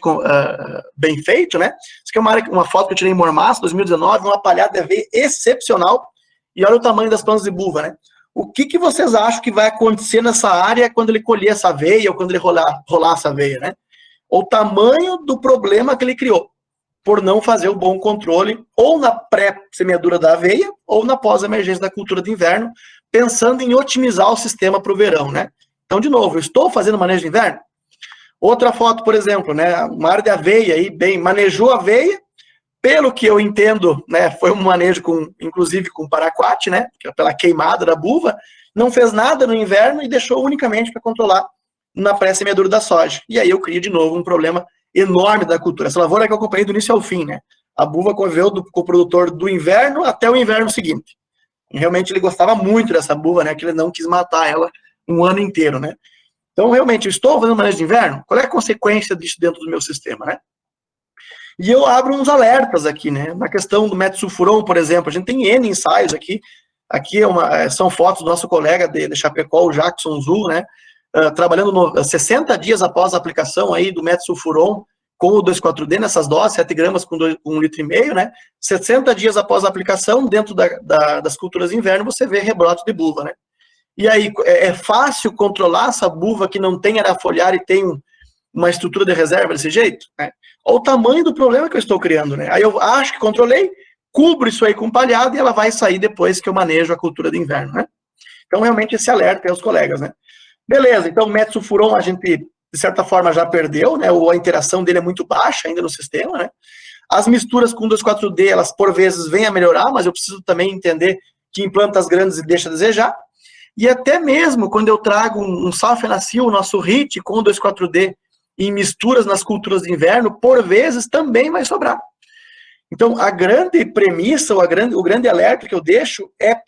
bem feito, né? Isso aqui é uma foto que eu tirei em Mormaço, 2019, uma palhada de aveia excepcional. E olha o tamanho das plantas de buva, né? O que vocês acham que vai acontecer nessa área quando ele colher essa aveia ou quando ele rolar essa aveia, né? O tamanho do problema que ele criou por não fazer o bom controle ou na pré-semeadura da aveia ou na pós-emergência da cultura de inverno, pensando em otimizar o sistema para o verão, né? Então, de novo, eu estou fazendo manejo de inverno? Outra foto, por exemplo, né, uma área de aveia aí, manejou a aveia, pelo que eu entendo, né, foi um manejo inclusive com paraquat, né, pela queimada da buva, não fez nada no inverno e deixou unicamente para controlar na pré-semeadura da soja. E aí eu crio de novo um problema enorme da cultura. Essa lavoura que eu acompanhei do início ao fim, né, a buva conviveu com o produtor do inverno até o inverno seguinte. E realmente ele gostava muito dessa buva, né, que ele não quis matar ela um ano inteiro, né. Então, realmente, eu estou fazendo manejo de inverno? Qual é a consequência disso dentro do meu sistema, né? E eu abro uns alertas aqui, né? Na questão do metsulfuron, por exemplo, a gente tem N ensaios aqui. Aqui são fotos do nosso colega de Chapecó, o Jackson Zul, né? Trabalhando 60 dias após a aplicação aí do metsulfuron com o 2,4-D nessas doses, 7 gramas com 1,5 litro, né? 60 dias após a aplicação, dentro das culturas de inverno, você vê rebrote de buva, né? E aí, é fácil controlar essa buva que não tem área foliar e tem uma estrutura de reserva desse jeito? Né? Olha o tamanho do problema que eu estou criando, né? Aí eu acho que controlei, cubro isso aí com palhada e ela vai sair depois que eu manejo a cultura de inverno, né? Então, realmente, esse alerta aí aos colegas, né? Beleza, então o metsulfuron a gente, de certa forma, já perdeu, né? Ou a interação dele é muito baixa ainda no sistema, né? As misturas com 2,4-D, elas, por vezes, vêm a melhorar, mas eu preciso também entender que em plantas grandes deixa a desejar. E até mesmo quando eu trago um Sulfenacil, o nosso HIT com 2,4-D, em misturas nas culturas de inverno, por vezes também vai sobrar. Então, a grande premissa, o grande alerta que eu deixo é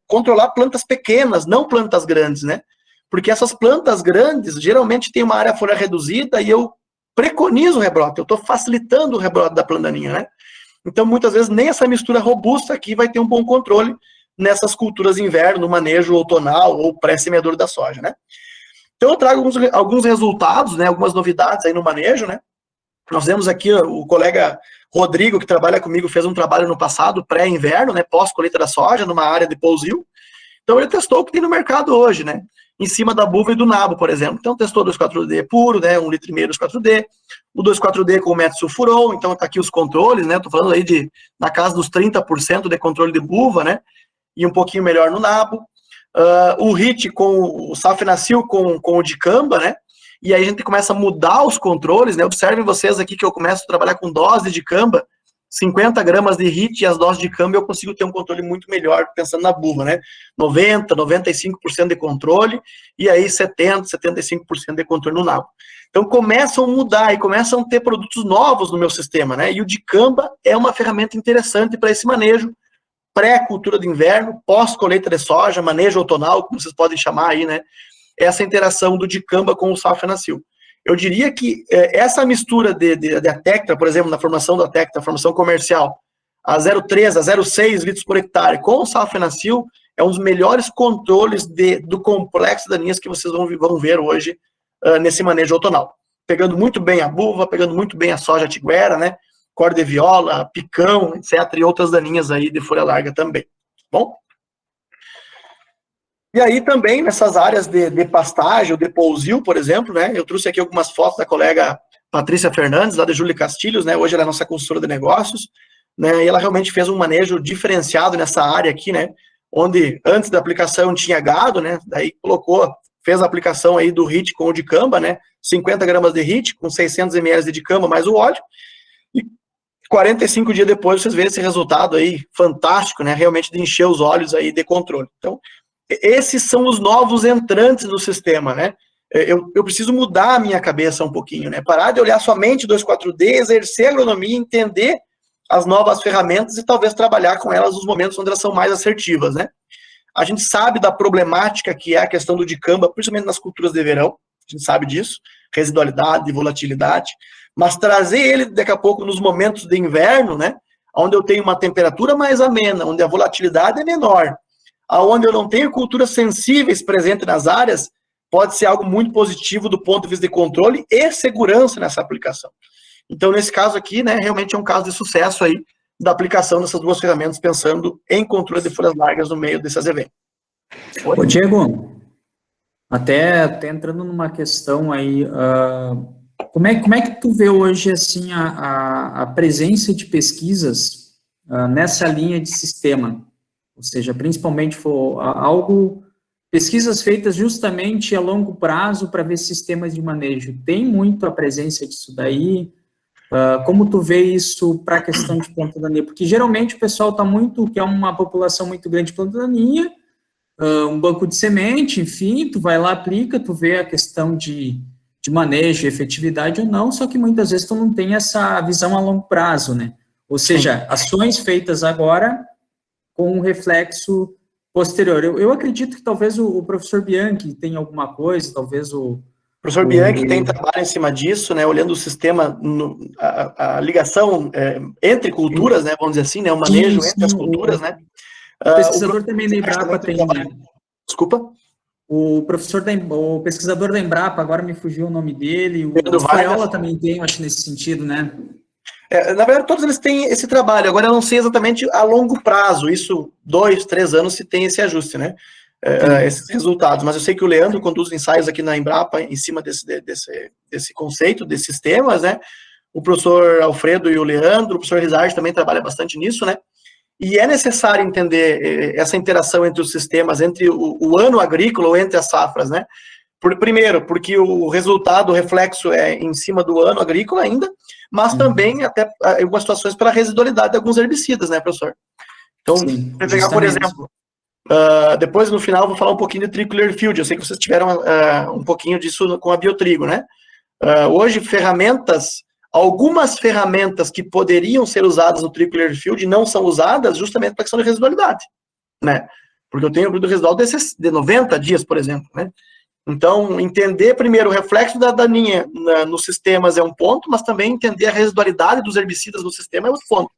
controlar plantas pequenas, não plantas grandes, né? Porque essas plantas grandes, geralmente, têm uma área folha reduzida e eu preconizo o rebrote, eu estou facilitando o rebrote da planta daninha, né? Então, muitas vezes, nem essa mistura robusta aqui vai ter um bom controle nessas culturas de inverno, no manejo outonal ou pré-semeadura da soja, né? Então eu trago alguns resultados, né, algumas novidades aí no manejo, né? Nós vemos aqui o colega Rodrigo, que trabalha comigo, fez um trabalho no passado, pré-inverno, né, pós-colheita da soja, numa área de pousio. Então, ele testou o que tem no mercado hoje, né, em cima da buva e do nabo, por exemplo. Então, testou 2,4-D puro, né, 1,5 litro 2,4-D, o 2,4-D com o metsulfuron. Então, tá aqui os controles, né, tô falando aí na casa dos 30% de controle de buva, né, e um pouquinho melhor no nabo. O HIT com o Safenacil com o dicamba, né, e aí a gente começa a mudar os controles, né? Observem vocês aqui que eu começo a trabalhar com dose de dicamba, 50 gramas de HIT e as doses de dicamba eu consigo ter um controle muito melhor, pensando na buva, né? 90, 95% de controle, e aí 70, 75% de controle no nabo. Então começam a mudar e começam a ter produtos novos no meu sistema, né? E o dicamba é uma ferramenta interessante para esse manejo, pré-cultura de inverno, pós-colheita de soja, manejo outonal, como vocês podem chamar aí, né? Essa interação do dicamba com o Safenacil. Eu diria que essa mistura da Tectra, por exemplo, na formação da Tectra, formação comercial, a 0,3, a 0,6 litros por hectare com o Safenacil, é um dos melhores controles do complexo de daninhas que vocês vão ver hoje nesse manejo outonal. Pegando muito bem a buva, pegando muito bem a soja tiguera, né? Corda de viola, picão, etc. E outras daninhas aí de folha larga também. Bom? E aí também, nessas áreas de pastagem, ou de pousio, por exemplo, né, eu trouxe aqui algumas fotos da colega Patrícia Fernandes, lá de Júlia Castilhos, né, hoje ela é nossa consultora de negócios, né, e ela realmente fez um manejo diferenciado nessa área aqui, né, onde antes da aplicação tinha gado, né, daí fez a aplicação aí do HIT com o dicamba, né, 50 gramas de HIT com 600 ml de dicamba mais o óleo, e 45 dias depois vocês veem esse resultado aí fantástico, né, realmente de encher os olhos aí de controle. Então, esses são os novos entrantes do sistema, né? Eu preciso mudar a minha cabeça um pouquinho, né? Parar de olhar somente 2,4-D, exercer a agronomia, entender as novas ferramentas e talvez trabalhar com elas nos momentos onde elas são mais assertivas, né? A gente sabe da problemática que é a questão do dicamba, principalmente nas culturas de verão, a gente sabe disso, residualidade, volatilidade, mas trazer ele daqui a pouco nos momentos de inverno, né? Onde eu tenho uma temperatura mais amena, onde a volatilidade é menor, onde eu não tenho culturas sensíveis presentes nas áreas, pode ser algo muito positivo do ponto de vista de controle e segurança nessa aplicação. Então, nesse caso aqui, né, realmente é um caso de sucesso aí da aplicação dessas duas ferramentas, pensando em controle de folhas largas no meio desses eventos. Ô, Diego, até entrando numa questão aí, como é que tu vê hoje, assim, a presença de pesquisas nessa linha de sistema? Ou seja, principalmente for pesquisas feitas justamente a longo prazo para ver sistemas de manejo. Tem muito a presença disso daí? Como tu vê isso para a questão de planta daninha? Porque geralmente o pessoal quer uma população muito grande de planta daninha, um banco de semente, enfim, tu vai lá, aplica, tu vê a questão de manejo, efetividade ou não, só que muitas vezes tu não tem essa visão a longo prazo, né? Ou seja, ações feitas agora com um reflexo posterior. Eu acredito que talvez o professor Bianchi tenha alguma coisa, talvez o professor Bianchi tem trabalho em cima disso, né, olhando o sistema, a ligação entre culturas, né, vamos dizer assim, né, o manejo entre as culturas, né. O pesquisador também da Embrapa tem, né? Desculpa? O pesquisador da Embrapa, agora me fugiu o nome dele, o Faiola também tem, acho, nesse sentido, né. Na verdade, todos eles têm esse trabalho. Agora, eu não sei exatamente a longo prazo, isso, 2, 3 anos, se tem esse ajuste, né? Esses resultados. Mas eu sei que o Leandro conduz ensaios aqui na Embrapa em cima desse conceito, desses sistemas, né? O professor Alfredo e o Leandro, o professor Rizard também trabalha bastante nisso, né? E é necessário entender essa interação entre os sistemas, entre o ano agrícola ou entre as safras, né? Primeiro, porque o resultado, o reflexo é em cima do ano agrícola ainda, mas também até em algumas situações para a residualidade de alguns herbicidas, né, professor? Então, para pegar, por exemplo, depois no final eu vou falar um pouquinho de tricular field, eu sei que vocês tiveram um pouquinho disso com a biotrigo, né? Hoje, algumas ferramentas que poderiam ser usadas no tricular field não são usadas justamente para a questão de residualidade, né? Porque eu tenho um período residual de 90 dias, por exemplo, né? Então, entender primeiro o reflexo da daninha nos sistemas é um ponto, mas também entender a residualidade dos herbicidas no sistema é outro ponto,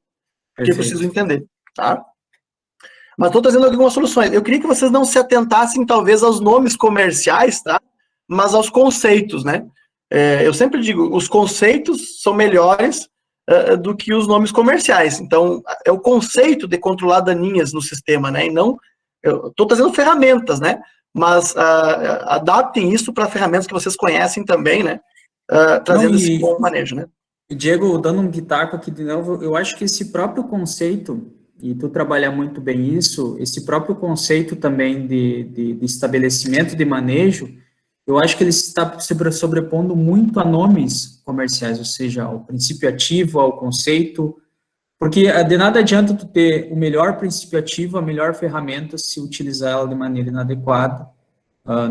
que eu preciso entender, tá? Mas estou trazendo algumas soluções. Eu queria que vocês não se atentassem, talvez, aos nomes comerciais, tá? Mas aos conceitos, né? Eu sempre digo, os conceitos são melhores do que os nomes comerciais. Então, é o conceito de controlar daninhas no sistema, né? E não, eu estou trazendo ferramentas, né? Mas adaptem isso para ferramentas que vocês conhecem também, né? Trazendo esse bom manejo, né? Diego, dando um pitaco aqui de novo, eu acho que esse próprio conceito, e tu trabalha muito bem isso, esse próprio conceito também de estabelecimento de manejo, eu acho que ele está se sobrepondo muito a nomes comerciais, ou seja, ao princípio ativo, ao conceito, porque de nada adianta tu ter o melhor princípio ativo, a melhor ferramenta, se utilizar ela de maneira inadequada,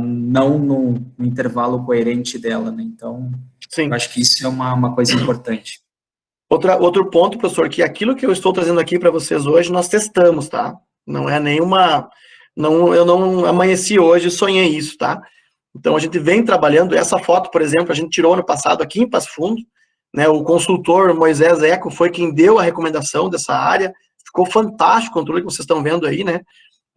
não no intervalo coerente dela, né? Então, sim, eu acho que isso é uma coisa importante. Outro ponto, professor, que aquilo que eu estou trazendo aqui para vocês hoje, nós testamos, tá? Não é nenhuma... eu não amanheci hoje e sonhei isso, tá? Então, a gente vem trabalhando, essa foto, por exemplo, a gente tirou ano passado aqui em Passo Fundo, né? O consultor Moisés Eco foi quem deu a recomendação dessa área, ficou fantástico o controle que vocês estão vendo aí, né?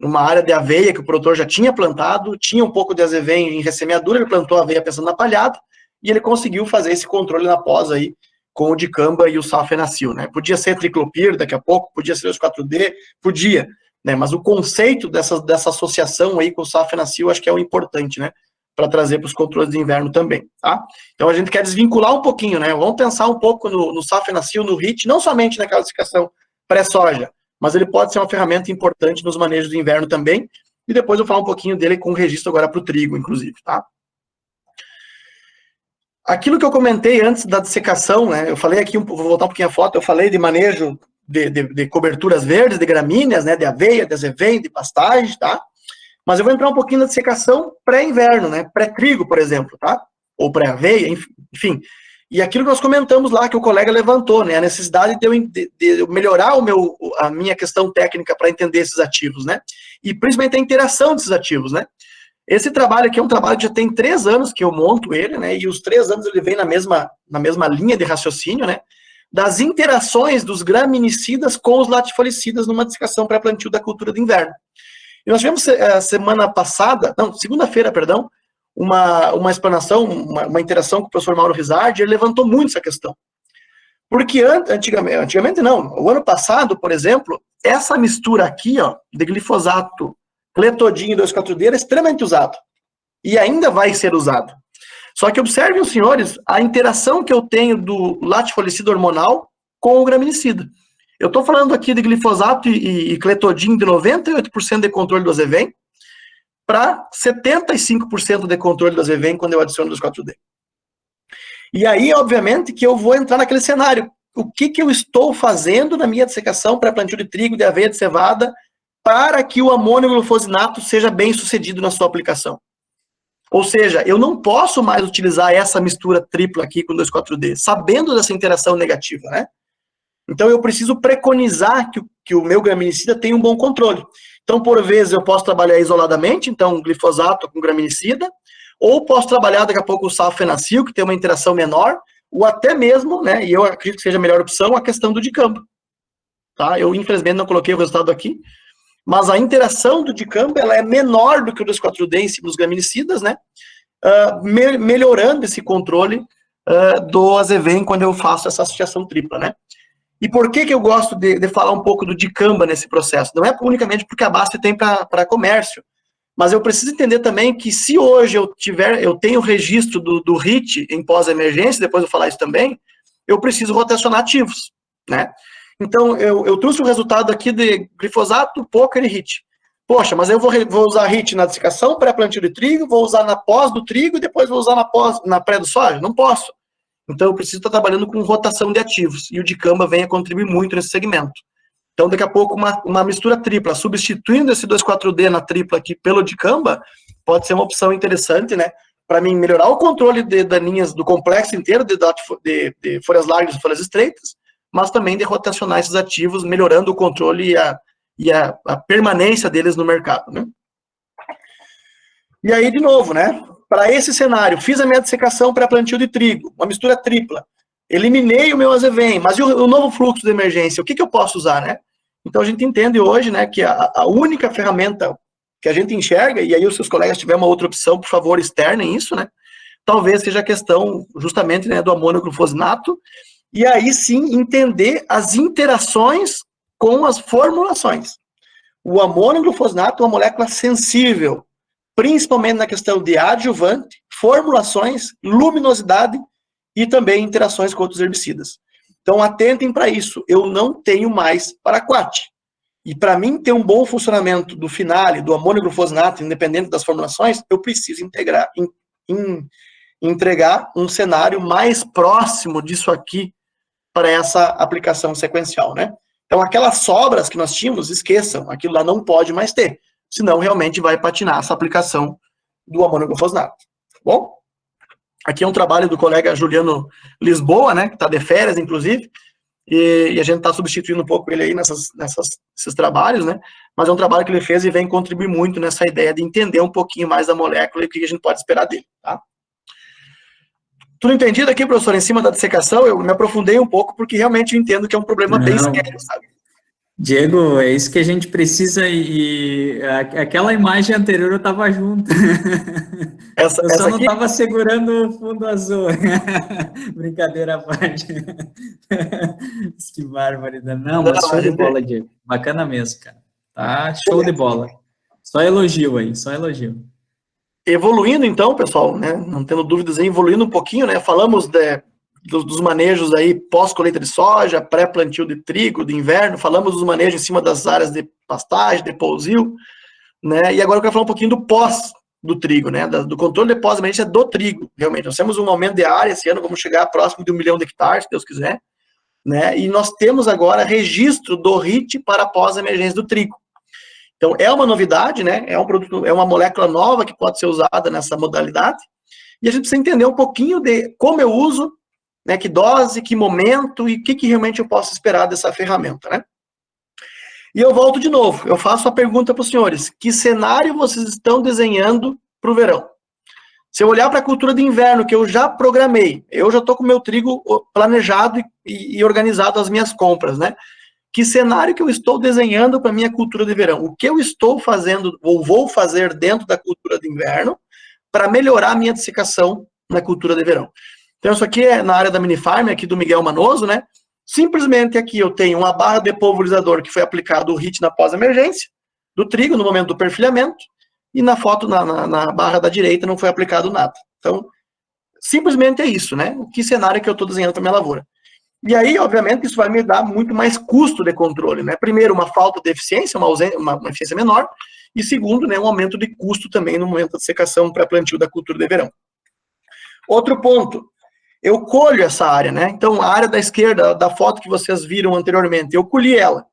Uma área de aveia que o produtor já tinha plantado, tinha um pouco de azevém em ressemeadura, ele plantou a aveia pensando na palhada, e ele conseguiu fazer esse controle na pós aí, com o dicamba e o Safenacil, né? Podia ser triclopir daqui a pouco, podia ser os 4D, podia, né? Mas o conceito dessa associação aí com o Safenacil, acho que é o importante, né? Para trazer para os controles de inverno também, tá? Então, a gente quer desvincular um pouquinho, né? Vamos pensar um pouco no Safenacil, no HIT, não somente na classificação pré-soja, mas ele pode ser uma ferramenta importante nos manejos de inverno também, e depois eu vou falar um pouquinho dele com registro agora para o trigo, inclusive, tá? Aquilo que eu comentei antes da dissecação, né? Eu falei aqui, vou voltar um pouquinho a foto, eu falei de manejo de coberturas verdes, de gramíneas, né? De aveia, de azevém, de pastagem, tá? Mas eu vou entrar um pouquinho na dissecação pré-inverno, né? Pré-trigo, por exemplo, tá? Ou pré-aveia, enfim. E aquilo que nós comentamos lá, que o colega levantou, né? A necessidade de eu melhorar a minha questão técnica para entender esses ativos, né? E principalmente a interação desses ativos, né? Esse trabalho aqui é um trabalho que já tem 3 anos que eu monto ele, né? E os 3 anos ele vem na mesma linha de raciocínio, né? Das interações dos graminicidas com os latifolicidas numa dissecação pré-plantio da cultura de inverno. E nós tivemos segunda-feira, perdão, uma explanação, uma interação com o professor Mauro Rizardi, ele levantou muito essa questão. Porque antigamente não, o ano passado, por exemplo, essa mistura aqui, ó, de glifosato, cletodin e 2,4-D era extremamente usado. E ainda vai ser usado. Só que observem os senhores a interação que eu tenho do latifolicida hormonal com o graminicida. Eu estou falando aqui de glifosato e cletodin de 98% de controle do azevém para 75% de controle do azevém quando eu adiciono 2,4-D. E aí, obviamente, que eu vou entrar naquele cenário. O que eu estou fazendo na minha dissecação para plantio de trigo, de aveia, de cevada, para que o amônio glufosinato seja bem sucedido na sua aplicação. Ou seja, eu não posso mais utilizar essa mistura tripla aqui com 2,4-D, sabendo dessa interação negativa, né? Então, eu preciso preconizar que o meu graminicida tenha um bom controle. Então, por vezes, eu posso trabalhar isoladamente, então, glifosato com graminicida, ou posso trabalhar, daqui a pouco, o Safenacil, que tem uma interação menor, ou até mesmo, né, e eu acredito que seja a melhor opção, a questão do dicamba. Tá? Eu, infelizmente, não coloquei o resultado aqui, mas a interação do dicamba, ela é menor do que o 2,4-D em cima dos graminicidas, né, melhorando esse controle do azevém quando eu faço essa associação tripla, né. E por que eu gosto de falar um pouco do dicamba nesse processo? Não é unicamente porque a BASF tem para comércio, mas eu preciso entender também que se hoje eu tenho registro do HIT em pós-emergência, depois eu vou falar isso também, eu preciso rotacionar ativos, né? Então, eu trouxe o resultado aqui de glifosato, Poker e HIT. Poxa, mas eu vou usar HIT na dessecação, pré-plantio de trigo, vou usar na pós do trigo e depois vou usar na pré do soja? Não posso. Então, eu preciso estar trabalhando com rotação de ativos, e o dicamba vem a contribuir muito nesse segmento. Então, daqui a pouco, uma mistura tripla, substituindo esse 2,4-D na tripla aqui pelo dicamba, pode ser uma opção interessante, né? Para mim, melhorar o controle de daninhas do complexo inteiro, de folhas largas e folhas estreitas, mas também de rotacionar esses ativos, melhorando o controle e a permanência deles no mercado, né? E aí, de novo, né? Para esse cenário, fiz a minha dissecação para plantio de trigo, uma mistura tripla. Eliminei o meu azevém, mas e o novo fluxo de emergência? O que eu posso usar, né? Então, a gente entende hoje, né, que a única ferramenta que a gente enxerga, e aí os seus colegas tiverem uma outra opção, por favor, externem isso, né? talvez seja a questão justamente, né, do amônio-glufosinato, e aí sim entender as interações com as formulações. O amônio-glufosinato é uma molécula sensível, principalmente na questão de adjuvante, formulações, luminosidade e também interações com outros herbicidas. Então, atentem para isso. Eu não tenho mais paraquat. E para mim ter um bom funcionamento do finale, do amônio-glufosinato, independente das formulações, eu preciso entregar um cenário mais próximo disso aqui para essa aplicação sequencial, né? Então, aquelas sobras que nós tínhamos, esqueçam, aquilo lá não pode mais ter, senão realmente vai patinar essa aplicação do amônio-glufosinato. Tá bom? Aqui é um trabalho do colega Juliano Lisboa, né, que está de férias, inclusive, e a gente está substituindo um pouco ele aí nesses trabalhos, né, mas é um trabalho que ele fez e vem contribuir muito nessa ideia de entender um pouquinho mais da molécula e o que a gente pode esperar dele, tá? Tudo entendido aqui, professor? Em cima da dissecação, eu me aprofundei um pouco, porque realmente eu entendo que é um problema bem sério, sabe? Diego, é isso que a gente precisa e aquela imagem anterior eu estava junto. Eu só não estava segurando o fundo azul. Brincadeira à parte. Que barbaridade. Não, mas show de bola, Diego. Bacana mesmo, cara. Tá show de bola. Só elogio aí, só elogio. Evoluindo então, pessoal, né, não tendo dúvidas aí, evoluindo um pouquinho, né, falamos dos manejos aí pós-colheita de soja, pré-plantio de trigo, de inverno, falamos dos manejos em cima das áreas de pastagem, de pousio, né, e agora eu quero falar um pouquinho do pós do trigo, né, do controle de pós-emergência do trigo, realmente. Nós temos um aumento de área esse ano, vamos chegar próximo de 1 milhão de hectares, se Deus quiser, né, e nós temos agora registro do RIT para pós-emergência do trigo. Então, é uma novidade, né? É um produto, é uma molécula nova que pode ser usada nessa modalidade. E a gente precisa entender um pouquinho de como eu uso, né? Que dose, que momento e o que realmente eu posso esperar dessa ferramenta, né? E eu volto de novo. Eu faço a pergunta para os senhores: que cenário vocês estão desenhando para o verão? Se eu olhar para a cultura de inverno, que eu já programei, eu já estou com o meu trigo planejado e organizado as minhas compras, né? Que cenário que eu estou desenhando para a minha cultura de verão? O que eu estou fazendo ou vou fazer dentro da cultura de inverno para melhorar a minha dessecação na cultura de verão? Então, isso aqui é na área da mini-farm, aqui do Miguel Manoso, né? Simplesmente aqui eu tenho uma barra de pulverizador que foi aplicado o HIT na pós-emergência, do trigo, no momento do perfilhamento, e na foto, na barra da direita, não foi aplicado nada. Então, simplesmente é isso, né? Que cenário que eu estou desenhando para minha lavoura? E aí, obviamente, isso vai me dar muito mais custo de controle, né? Primeiro, uma falta de eficiência, uma eficiência menor, e segundo, né, um aumento de custo também no momento da secação para plantio da cultura de verão. Outro ponto, eu colho essa área, né? Então, a área da esquerda, da foto que vocês viram anteriormente, eu colhi ela.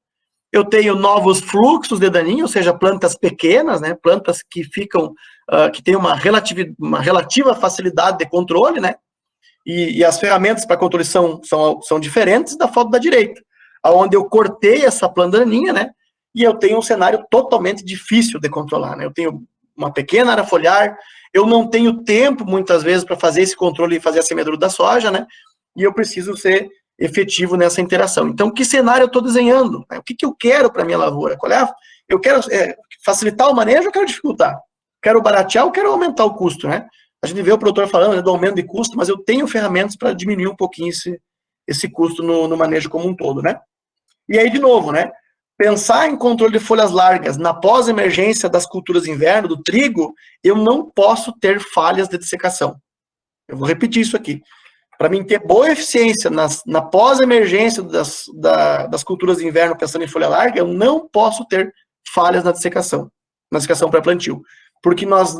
Eu tenho novos fluxos de daninho, ou seja, plantas pequenas, né? Plantas que ficam, que têm uma relativa facilidade de controle, né? E as ferramentas para controle são diferentes da foto da direita, onde eu cortei essa planta daninha, né? E eu tenho um cenário totalmente difícil de controlar, né? Eu tenho uma pequena área foliar, eu não tenho tempo, muitas vezes, para fazer esse controle e fazer a semeadura da soja, né? E eu preciso ser efetivo nessa interação. Então, que cenário eu estou desenhando? O que eu quero para a minha lavoura? Qual é eu quero facilitar o manejo ou quero dificultar? Quero baratear ou quero aumentar o custo, né? A gente vê o produtor falando, né, do aumento de custo, mas eu tenho ferramentas para diminuir um pouquinho esse custo no manejo como um todo, né? E aí, de novo, né? Pensar em controle de folhas largas na pós-emergência das culturas de inverno, do trigo, eu não posso ter falhas de dessecação. Eu vou repetir isso aqui. Para mim ter boa eficiência na pós-emergência das culturas de inverno, pensando em folha larga, eu não posso ter falhas na dessecação pré-plantio. Porque nós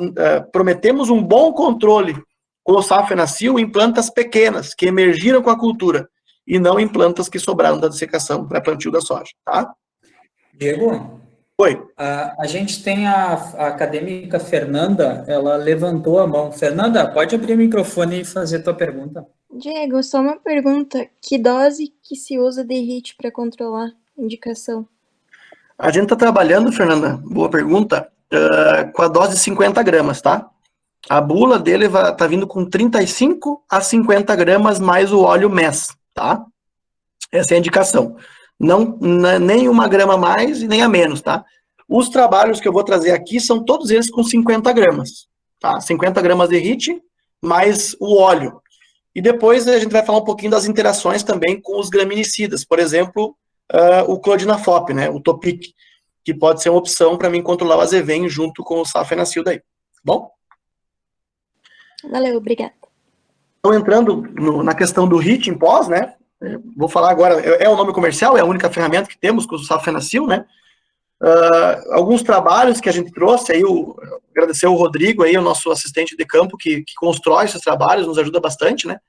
prometemos um bom controle com o Safenacil em plantas pequenas, que emergiram com a cultura, e não em plantas que sobraram da dessecação para plantio da soja, tá? Diego? Oi. A gente tem a acadêmica Fernanda, ela levantou a mão. Fernanda, pode abrir o microfone e fazer a tua pergunta. Diego, só uma pergunta. Que dose que se usa de HIT para controlar indicação? A gente está trabalhando, Fernanda, boa pergunta, com a dose de 50 gramas, tá? A bula dele tá vindo com 35 a 50 gramas mais o óleo MES, tá? Essa é a indicação. Não, nem 1 grama a mais e nem a menos, tá? Os trabalhos que eu vou trazer aqui são todos eles com 50 gramas, tá? 50 gramas de HIT mais o óleo. E depois a gente vai falar um pouquinho das interações também com os graminicidas, por exemplo, o clodinafop, né, o Topic, que pode ser uma opção para mim controlar o azevém junto com o safenacil daí. Bom? Valeu, obrigada. Então, entrando na questão do HIT em pós, né, vou falar agora, é o nome comercial, é a única ferramenta que temos com o safenacil, né, alguns trabalhos que a gente trouxe, aí agradecer o Rodrigo, aí, o nosso assistente de campo, que constrói esses trabalhos, nos ajuda bastante, né.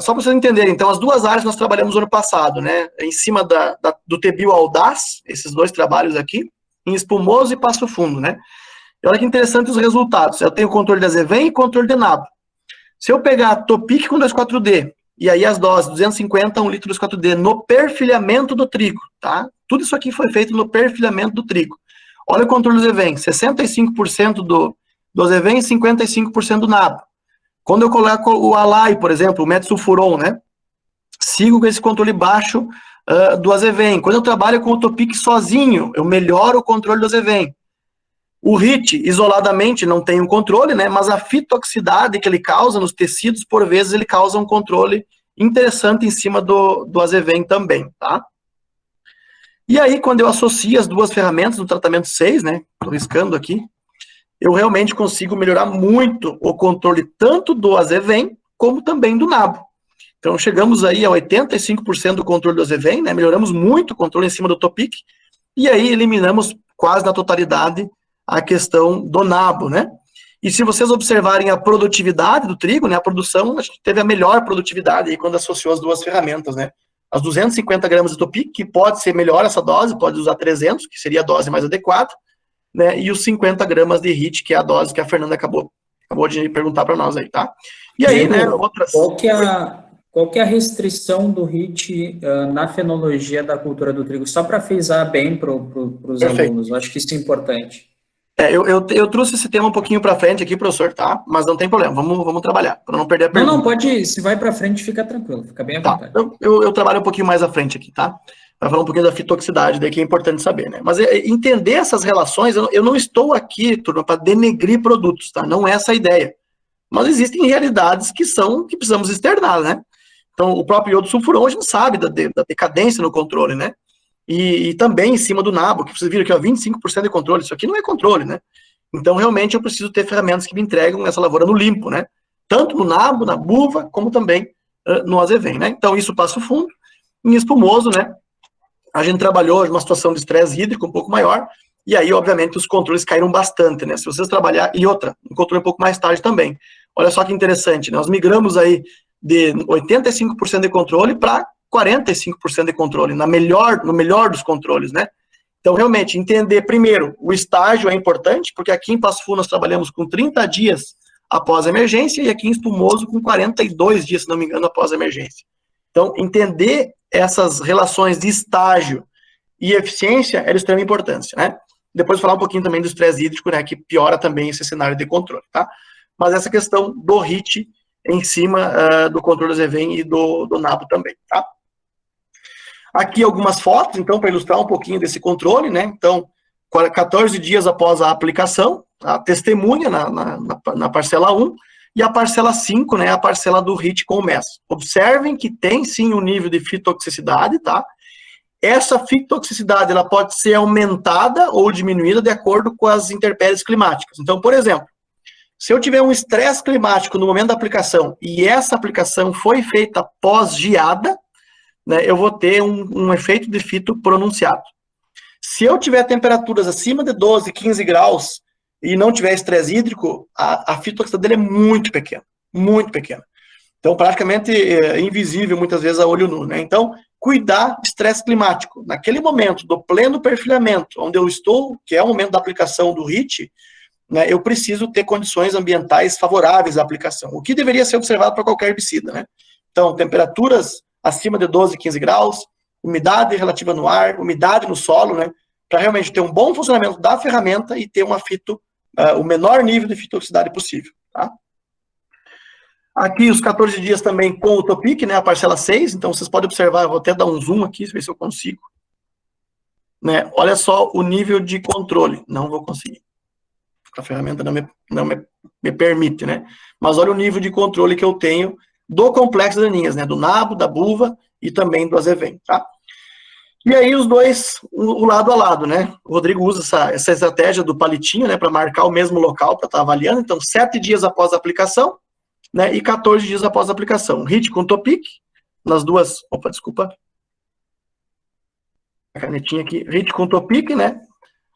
Só para vocês entenderem, então, as duas áreas nós trabalhamos no ano passado, né, em cima do Tebio Audaz, esses dois trabalhos aqui, em espumoso e passo fundo, né. E olha que interessante os resultados, eu tenho controle de azevém e controle de nabo. Se eu pegar Topic com 2,4-D, e aí as doses, 250 a 1 litro 2,4-D, no perfilhamento do trigo, tá? Tudo isso aqui foi feito no perfilhamento do trigo. Olha o controle do azevém, 65% do azevém e 55% do nabo. Quando eu coloco o Alai, por exemplo, o metsulfuron, né? Sigo com esse controle baixo do azevém. Quando eu trabalho com o Topic sozinho, eu melhoro o controle do azevém. O HIT, isoladamente, não tem um controle, né, mas a fitoxicidade que ele causa nos tecidos, por vezes, ele causa um controle interessante em cima do azevém também, tá? E aí, quando eu associo as duas ferramentas no tratamento 6, né, tô riscando aqui, eu realmente consigo melhorar muito o controle tanto do azevém, como também do nabo. Então, chegamos aí a 85% do controle do azevém, né, melhoramos muito o controle em cima do Topic, e aí eliminamos quase na totalidade a questão do nabo, né? E se vocês observarem a produtividade do trigo, né, a produção, a gente teve a melhor produtividade aí quando associou as duas ferramentas, né? As 250 gramas de Topic, que pode ser melhor essa dose, pode usar 300, que seria a dose mais adequada, né? E os 50 gramas de HIT, que é a dose que a Fernanda acabou de perguntar para nós aí, tá? E aí, né, outras... Qual que é a restrição do HIT na fenologia da cultura do trigo? Só para frisar bem para os alunos, eu acho que isso é importante. Eu trouxe esse tema um pouquinho para frente aqui, professor, tá? Mas não tem problema, vamos trabalhar, para não perder a pergunta. Não, pode, se vai para frente, fica tranquilo, fica bem à vontade. Eu trabalho um pouquinho mais à frente aqui, tá? Vai falar um pouquinho da fitoxicidade, daí que é importante saber, né? Mas entender essas relações, eu não estou aqui, turma, para denegrir produtos, tá? Não é essa a ideia. Mas existem realidades que precisamos externar, né? Então, o próprio iodo sulfurão, a gente sabe da decadência no controle, né? E também em cima do nabo, que vocês viram aqui, ó, 25% de controle, isso aqui não é controle, né? Então, realmente, eu preciso ter ferramentas que me entregam essa lavoura no limpo, né? Tanto no nabo, na buva, como também no azevém, né? Então, isso passo fundo. Em espumoso, né? A gente trabalhou numa situação de estresse hídrico um pouco maior, e aí, obviamente, os controles caíram bastante, né? Se vocês trabalhar... E outra, um controle um pouco mais tarde também. Olha só que interessante, né? Nós migramos aí de 85% de controle para 45% de controle, no melhor dos controles, né? Então, realmente, entender, primeiro, o estágio é importante, porque aqui em Passo Fundo nós trabalhamos com 30 dias após a emergência, e aqui em Espumoso com 42 dias, se não me engano, após a emergência. Então, entender essas relações de estágio e eficiência é de extrema importância, né? Depois falar um pouquinho também do estresse hídrico, né, que piora também esse cenário de controle, tá? Mas essa questão do HIT em cima do controle do azevém e do nabo também, tá? Aqui algumas fotos, então, para ilustrar um pouquinho desse controle, né? Então, 14 dias após a aplicação, a testemunha na parcela 1, e a parcela 5, né, a parcela do HIT com o MES. Observem que tem, sim, um nível de fitotoxicidade, tá? Essa fitotoxicidade, ela pode ser aumentada ou diminuída de acordo com as intempéries climáticas. Então, por exemplo, se eu tiver um estresse climático no momento da aplicação, e essa aplicação foi feita pós-geada, né, eu vou ter um efeito de fito pronunciado. Se eu tiver temperaturas acima de 12, 15 graus e não tiver estresse hídrico, a fitotoxicidade dele é muito pequena, muito pequena. Então, praticamente invisível, muitas vezes, a olho nu, né? Então, cuidar de estresse climático. Naquele momento do pleno perfilhamento, onde eu estou, que é o momento da aplicação do HIT, né, eu preciso ter condições ambientais favoráveis à aplicação, o que deveria ser observado para qualquer herbicida, né? Então, temperaturas acima de 12, 15 graus, umidade relativa no ar, umidade no solo, né, para realmente ter um bom funcionamento da ferramenta e ter o menor nível de fitotoxicidade possível, tá? Aqui os 14 dias também com o Topic, né, a parcela 6, então vocês podem observar, eu vou até dar um zoom aqui, ver se eu consigo. Né, olha só o nível de controle, não vou conseguir. A ferramenta não me permite, né? Mas olha o nível de controle que eu tenho do complexo das aninhas, né? Do nabo, da bulva e também do azevém, tá? E aí os dois, o lado a lado, né? O Rodrigo usa essa estratégia do palitinho, né? Para marcar o mesmo local para estar avaliando. Então, 7 dias após a aplicação, né? E 14 dias após a aplicação. HIT com Topic, nas duas... Opa, desculpa. A canetinha aqui. HIT com Topic, né?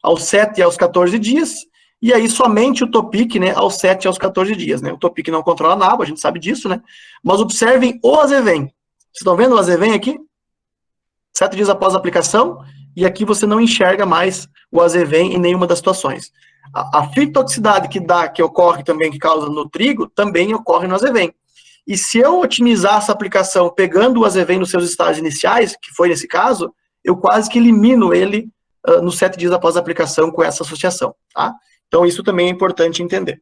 Aos 7 e aos 14 dias. E aí somente o Topic, né? Aos 7 e aos 14 dias, né? O Topic não controla a nabo, a gente sabe disso, né? Mas observem o azevém. Vocês estão vendo o azevém aqui? 7 dias após a aplicação, e aqui você não enxerga mais o azevém em nenhuma das situações. A fitotoxicidade que ocorre também, que causa no trigo, também ocorre no azevém. E se eu otimizar essa aplicação pegando o azevém nos seus estágios iniciais, que foi nesse caso, eu quase que elimino ele nos 7 dias após a aplicação com essa associação, tá? Então isso também é importante entender.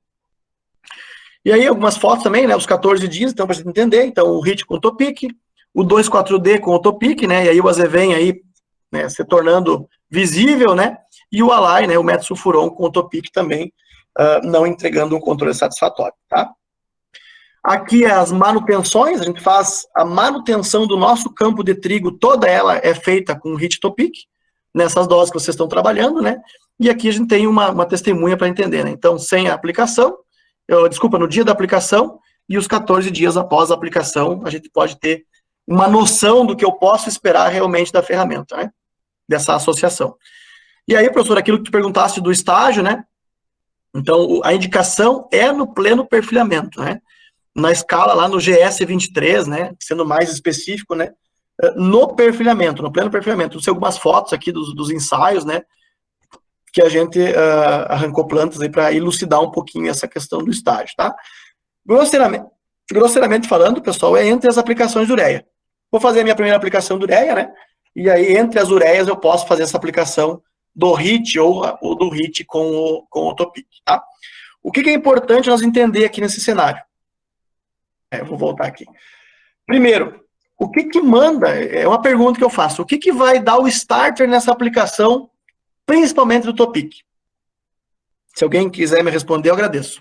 E aí algumas fotos também, né, os 14 dias, então para você entender, então o HIT com o Topic, o 2,4-D com o Topic, né, e aí o azevém aí, né, se tornando visível, né, e o Alai, né, o metsulfuron com o Topic também, não entregando um controle satisfatório, tá? Aqui é as manutenções, a gente faz a manutenção do nosso campo de trigo, toda ela é feita com HIT Topic, nessas doses que vocês estão trabalhando, né, e aqui a gente tem uma testemunha para entender, né, então sem a aplicação, no dia da aplicação, e os 14 dias após a aplicação, a gente pode ter uma noção do que eu posso esperar realmente da ferramenta, né? Dessa associação. E aí, professor, aquilo que tu perguntaste do estágio, né? Então, a indicação é no pleno perfilhamento, né? Na escala lá no GS23, né? Sendo mais específico, né? No perfilhamento, no pleno perfilhamento. Eu sei algumas fotos aqui dos ensaios, né? Que a gente arrancou plantas aí para elucidar um pouquinho essa questão do estágio, tá? Grosseiramente falando, pessoal, é entre as aplicações de ureia. Vou fazer a minha primeira aplicação de ureia, né? E aí, entre as ureias, eu posso fazer essa aplicação do HIT ou do HIT com o Topic, tá? O que é importante nós entender aqui nesse cenário? Vou voltar aqui. Primeiro, o que manda, é uma pergunta que eu faço, o que vai dar o starter nessa aplicação, principalmente do Topic? Se alguém quiser me responder, eu agradeço.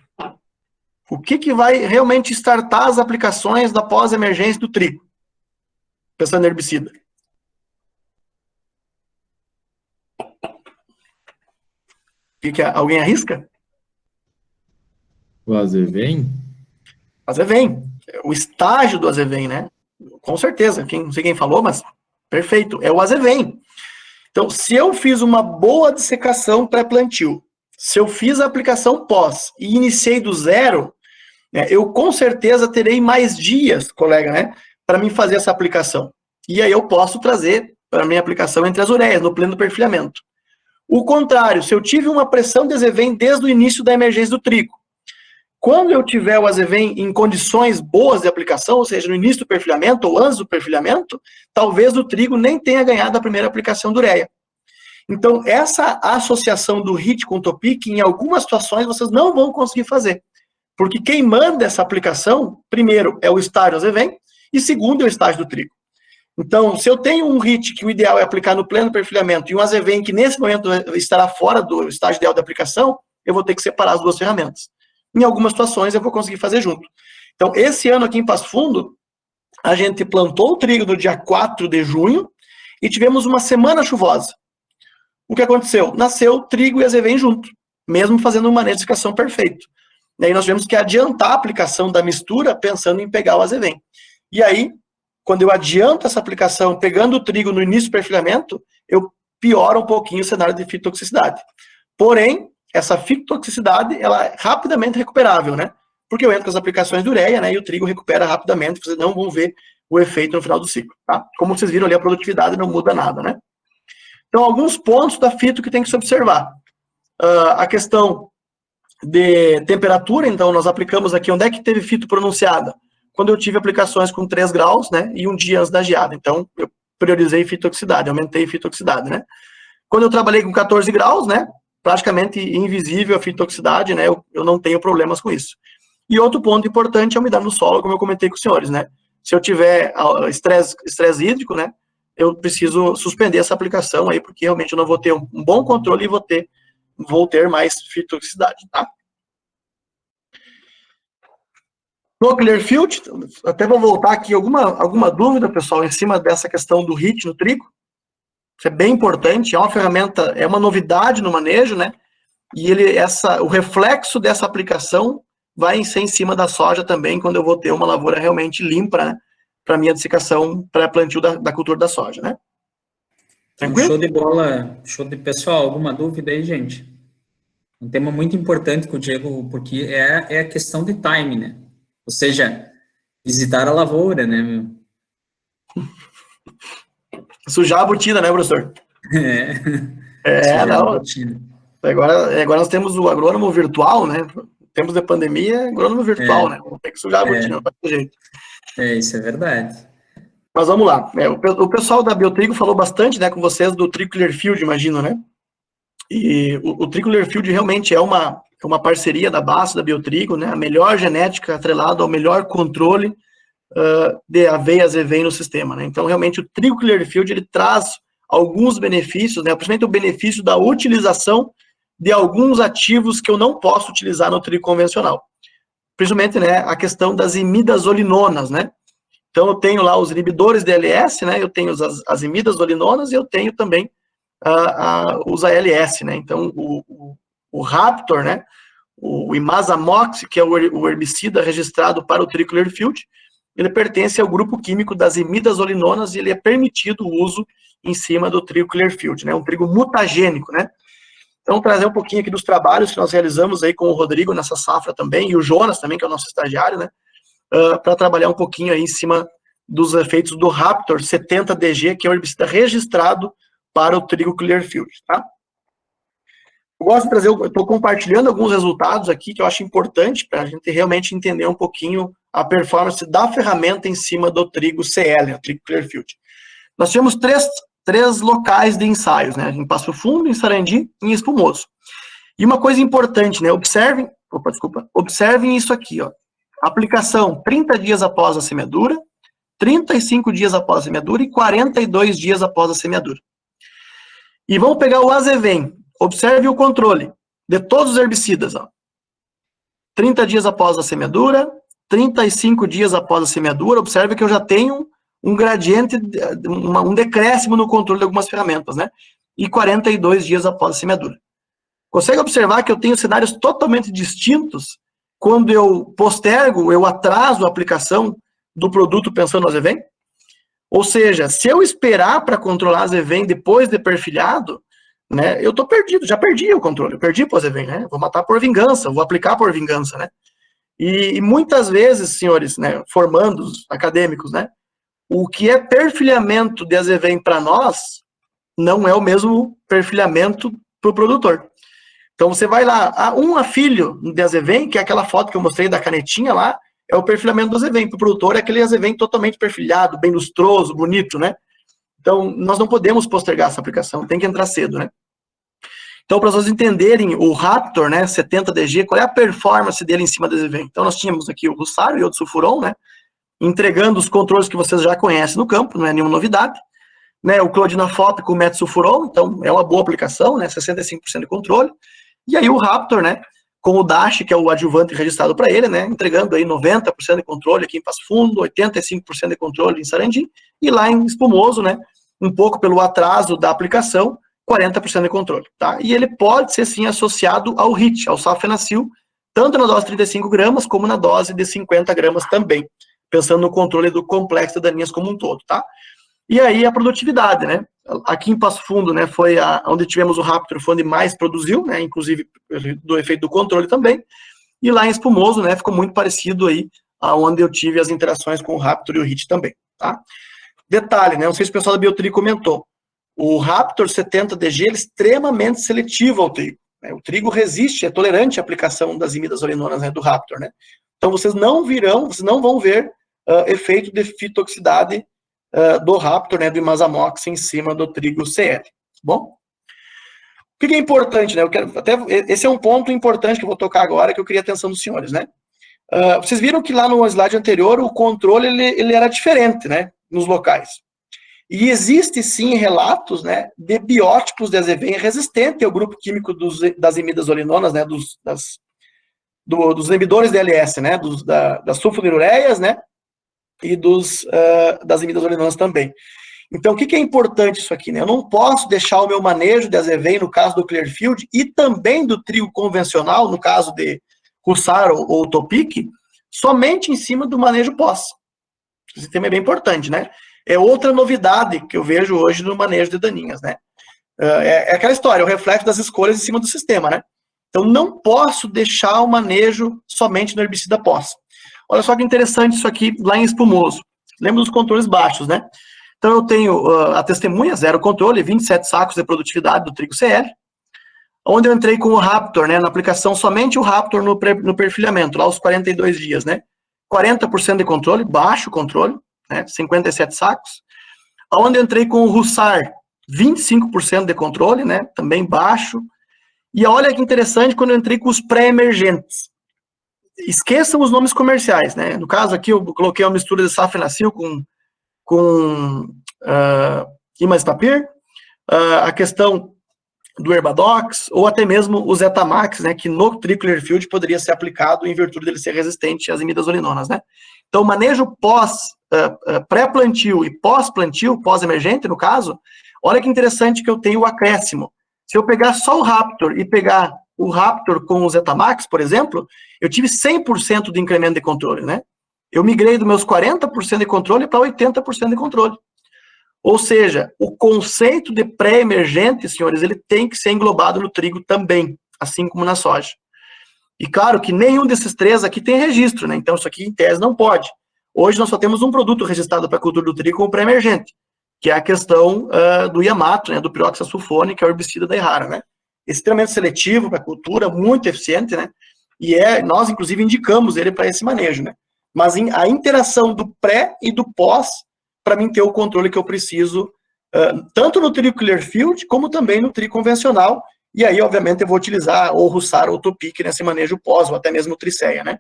O que vai realmente startar as aplicações da pós-emergência do trigo? Pensando em herbicida. Alguém arrisca? O azevém? Azevém. O estágio do azevém, né? Com certeza. Não sei quem falou, mas perfeito. É o azevém. Então, se eu fiz uma boa dessecação pré-plantio, se eu fiz a aplicação pós e iniciei do zero, né, eu com certeza terei mais dias, colega, né? Para mim fazer essa aplicação. E aí eu posso trazer para a minha aplicação entre as ureias, no pleno perfilhamento. O contrário, se eu tive uma pressão de azevém desde o início da emergência do trigo, quando eu tiver o azevém em condições boas de aplicação, ou seja, no início do perfilhamento ou antes do perfilhamento, talvez o trigo nem tenha ganhado a primeira aplicação de ureia. Então, essa associação do HIT com o Topic, em algumas situações, vocês não vão conseguir fazer. Porque quem manda essa aplicação, primeiro, é o estágio azevém, e segundo, é o estágio do trigo. Então, se eu tenho um HIT que o ideal é aplicar no pleno perfilhamento e um azevém que nesse momento estará fora do estágio ideal de aplicação, eu vou ter que separar as duas ferramentas. Em algumas situações eu vou conseguir fazer junto. Então, esse ano aqui em Passo Fundo, a gente plantou o trigo no dia 4 de junho e tivemos uma semana chuvosa. O que aconteceu? Nasceu trigo e azevém junto, mesmo fazendo uma manejificação perfeito. E aí nós tivemos que adiantar a aplicação da mistura pensando em pegar o azevém. E aí, quando eu adianto essa aplicação, pegando o trigo no início do perfilhamento, eu pioro um pouquinho o cenário de fitotoxicidade. Porém, essa fitotoxicidade, ela é rapidamente recuperável, né? Porque eu entro com as aplicações de ureia, né? E o trigo recupera rapidamente, vocês não vão ver o efeito no final do ciclo, tá? Como vocês viram ali, a produtividade não muda nada, né? Então, alguns pontos da fito que tem que se observar. A questão de temperatura, então, nós aplicamos aqui, onde é que teve fito pronunciada? Quando eu tive aplicações com 3 graus, né? E um dia antes da geada. Então, eu priorizei fitotoxicidade, aumentei fitotoxicidade, né? Quando eu trabalhei com 14 graus, né? Praticamente invisível a fitotoxicidade, né? Eu não tenho problemas com isso. E outro ponto importante é a umidade no solo, como eu comentei com os senhores, né? Se eu tiver estresse hídrico, né? Eu preciso suspender essa aplicação aí, porque realmente eu não vou ter um bom controle e vou ter mais fitotoxicidade, tá? No Clearfield, até vou voltar aqui, alguma dúvida, pessoal, em cima dessa questão do HIT no trigo? Isso é bem importante, é uma ferramenta, é uma novidade no manejo, né? E o reflexo dessa aplicação vai ser em cima da soja também, quando eu vou ter uma lavoura realmente limpa, né? Para minha dessecação, para plantio da cultura da soja, né? Tranquilo? Show de bola. Pessoal, alguma dúvida aí, gente? Um tema muito importante com o Diego, porque é a questão de time, né? Ou seja, visitar a lavoura, né, meu? Sujar a botina, né, professor? Sujar não. a botina. Agora nós temos o agrônomo virtual, né? Tempos de pandemia, agrônomo virtual, né? Vamos ter que sujar a botina, não vai ter jeito. Isso é verdade. Mas vamos lá. O pessoal da Biotrigo falou bastante, né, com vocês do Trigo Clearfield, imagino, né? E o Trigo Clearfield realmente é uma parceria da BASF, da Biotrigo, né? A melhor genética atrelada ao melhor controle de aveia azevém no sistema, né? Então, realmente, o Trigo Clearfield, ele traz alguns benefícios, né? Principalmente o benefício da utilização de alguns ativos que eu não posso utilizar no trigo convencional. Principalmente, né, a questão das imidazolinonas, né? Então, eu tenho lá os inibidores de ALS, né? Eu tenho as imidazolinonas e eu tenho também os ALS, né? Então, o Raptor, né? O Imazamox, que é o herbicida registrado para o Trigo Clearfield, ele pertence ao grupo químico das imidazolinonas e ele é permitido o uso em cima do Trigo Clearfield, né? Um trigo mutagênico, né? Então, trazer um pouquinho aqui dos trabalhos que nós realizamos aí com o Rodrigo nessa safra também, e o Jonas também, que é o nosso estagiário, né? Para trabalhar um pouquinho aí em cima dos efeitos do Raptor 70DG, que é o herbicida registrado para o Trigo Clearfield, tá? Eu gosto de trazer, eu estou compartilhando alguns resultados aqui que eu acho importante para a gente realmente entender um pouquinho a performance da ferramenta em cima do trigo CL, o Trigo Clearfield. Nós tivemos três locais de ensaios, né? Em Passo Fundo, em Sarandi e em Espumoso. E uma coisa importante, né? Observem isso aqui, ó. Aplicação 30 dias após a semeadura, 35 dias após a semeadura e 42 dias após a semeadura. E vamos pegar o azevém. Observe o controle de todos os herbicidas, ó. 30 dias após a semeadura, 35 dias após a semeadura. Observe que eu já tenho um gradiente, um decréscimo no controle de algumas ferramentas, né? E 42 dias após a semeadura. Consegue observar que eu tenho cenários totalmente distintos quando eu postergo, eu atraso a aplicação do produto pensando no azevém? Ou seja, se eu esperar para controlar azevém depois de perfilhado, né, eu estou perdido, já perdi o controle, eu perdi o azevém, né? Vou matar por vingança, vou aplicar por vingança, né? E muitas vezes, senhores, né, formandos acadêmicos, né, o que é perfilhamento de azevém para nós não é o mesmo perfilhamento para o produtor. Então, você vai lá, um afilho de azevém, que é aquela foto que eu mostrei da canetinha lá, é o perfilhamento do azevém. Para o produtor é aquele azevém totalmente perfilhado, bem lustroso, bonito, né? Então, nós não podemos postergar essa aplicação, tem que entrar cedo, né? Então, para vocês entenderem o Raptor, né, 70DG, qual é a performance dele em cima do azevém? Então, nós tínhamos aqui o Russaro e o Sulfuron, né? Entregando os controles que vocês já conhecem no campo, não é nenhuma novidade. Né, o Clodinafop com o Metsulfuron, então é uma boa aplicação, né, 65% de controle. E aí o Raptor, né, com o Dash, que é o adjuvante registrado para ele, né, entregando aí 90% de controle aqui em Passo Fundo, 85% de controle em Sarandi, e lá em Espumoso, né, um pouco pelo atraso da aplicação, 40% de controle, tá? E ele pode ser, sim, associado ao HIT, ao Safenacil, tanto na dose de 35 gramas, como na dose de 50 gramas também, pensando no controle do complexo de daninhas como um todo, tá? E aí a produtividade, né? Aqui em Passo Fundo, né, foi onde tivemos o Raptor, foi onde mais produziu, né, inclusive do efeito do controle também. E lá em Espumoso, né, ficou muito parecido aí aonde eu tive as interações com o Raptor e o HIT também, tá? Detalhe, né, não sei se o pessoal da Biotrigo comentou, o Raptor 70DG ele é extremamente seletivo ao trigo, né? O trigo resiste, é tolerante à aplicação das imidazolinonas, né, do Raptor, né? Então vocês não vão ver efeito de fitoxicidade do Raptor, né, do Imazamox em cima do trigo CL, tá bom? O que é importante, né? Esse é um ponto importante que eu vou tocar agora, que eu queria a atenção dos senhores, né? Vocês viram que lá no slide anterior o controle ele era diferente, né, nos locais. E existe sim relatos, né, de biótipos de azevém resistente ao grupo químico das imidazolinonas, né, dos inibidores da LS, né, das sulfonilureias, né, e das imidazolinonas também. Então, o que é importante isso aqui, né? Eu não posso deixar o meu manejo de azevém, no caso do Clearfield, e também do trigo convencional, no caso de Hussar ou Topic, somente em cima do manejo pós. Esse tema é bem importante, né? É outra novidade que eu vejo hoje no manejo de daninhas, né? É aquela história, o reflexo das escolhas em cima do sistema, né? Então, não posso deixar o manejo somente no herbicida pós. Olha só que interessante isso aqui lá em Espumoso. Lembra dos controles baixos, né? Então, eu tenho a testemunha, 0 controle, 27 sacos de produtividade do trigo CL, onde eu entrei com o Raptor, né, na aplicação somente o Raptor no perfilhamento, lá aos 42 dias, né? 40% de controle, baixo controle, né, 57 sacos. Onde eu entrei com o Hussar, 25% de controle, né, também baixo. E olha que interessante quando eu entrei com os pré-emergentes. Esqueçam os nomes comerciais, né? No caso aqui eu coloquei uma mistura de Safenacil com Imazepapir, a questão do Herbadox, ou até mesmo o Zetamax, né, que no trigo Clearfield poderia ser aplicado em virtude dele ser resistente às imidazolinonas, né? Então, manejo pré-plantio e pós-plantio, pós-emergente, no caso, olha que interessante que eu tenho o acréscimo. Se eu pegar só o Raptor e pegar o Raptor com o Zetamax, por exemplo, eu tive 100% de incremento de controle, né? Eu migrei dos meus 40% de controle para 80% de controle. Ou seja, o conceito de pré-emergente, senhores, ele tem que ser englobado no trigo também, assim como na soja. E claro que nenhum desses três aqui tem registro, né? Então isso aqui em tese não pode. Hoje nós só temos um produto registrado para a cultura do trigo como pré-emergente, que é a questão do Yamato, né? Do piroxasulfone, que é o herbicida da Errara, né? Extremamente seletivo para a cultura, muito eficiente, né? E nós inclusive indicamos ele para esse manejo, né? Mas a interação do pré e do pós, para mim ter o controle que eu preciso, tanto no trigo Clearfield, como também no trigo convencional, e aí, obviamente, eu vou utilizar ou Hussar ou Topic nesse manejo pós, ou até mesmo Triceia, né?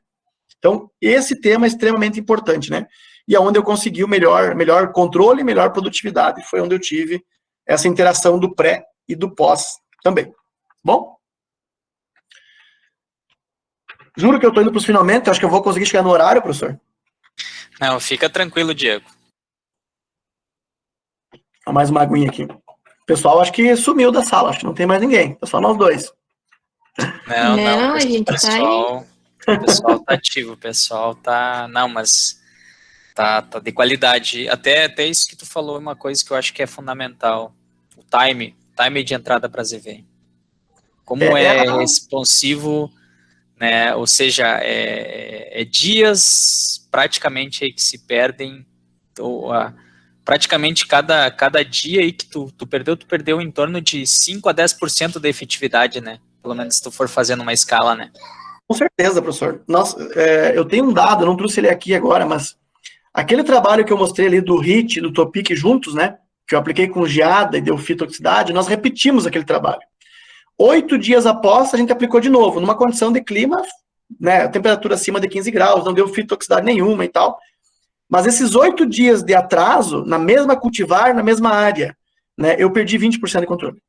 Então, esse tema é extremamente importante, né? E é onde eu consegui o melhor controle, melhor produtividade, foi onde eu tive essa interação do pré e do pós também. Bom? Juro que eu estou indo para os finalmente, acho que eu vou conseguir chegar no horário, professor. Não, fica tranquilo, Diego. Mais uma aguinha aqui. O pessoal acho que sumiu da sala, acho que não tem mais ninguém, é só nós dois. Não, a gente pessoal, o pessoal tá ativo, o pessoal tá... Não, mas tá de qualidade. Até isso que tu falou é uma coisa que eu acho que é fundamental. O time de entrada para ZV. Como é responsivo, né? Ou seja, dias praticamente aí que se perdem, praticamente cada dia aí que tu perdeu em torno de 5 a 10% da efetividade, né? Pelo menos se tu for fazendo uma escala, né? Com certeza, professor. Nossa, eu tenho um dado, eu não trouxe ele aqui agora, mas aquele trabalho que eu mostrei ali do HIT e do Topic juntos, né? Que eu apliquei com geada e deu fitotoxicidade, nós repetimos aquele trabalho. 8 dias após, a gente aplicou de novo, numa condição de clima, né? Temperatura acima de 15 graus, não deu fitotoxicidade nenhuma e tal. Mas esses 8 dias de atraso, na mesma cultivar, na mesma área, né? Eu perdi 20% de controle.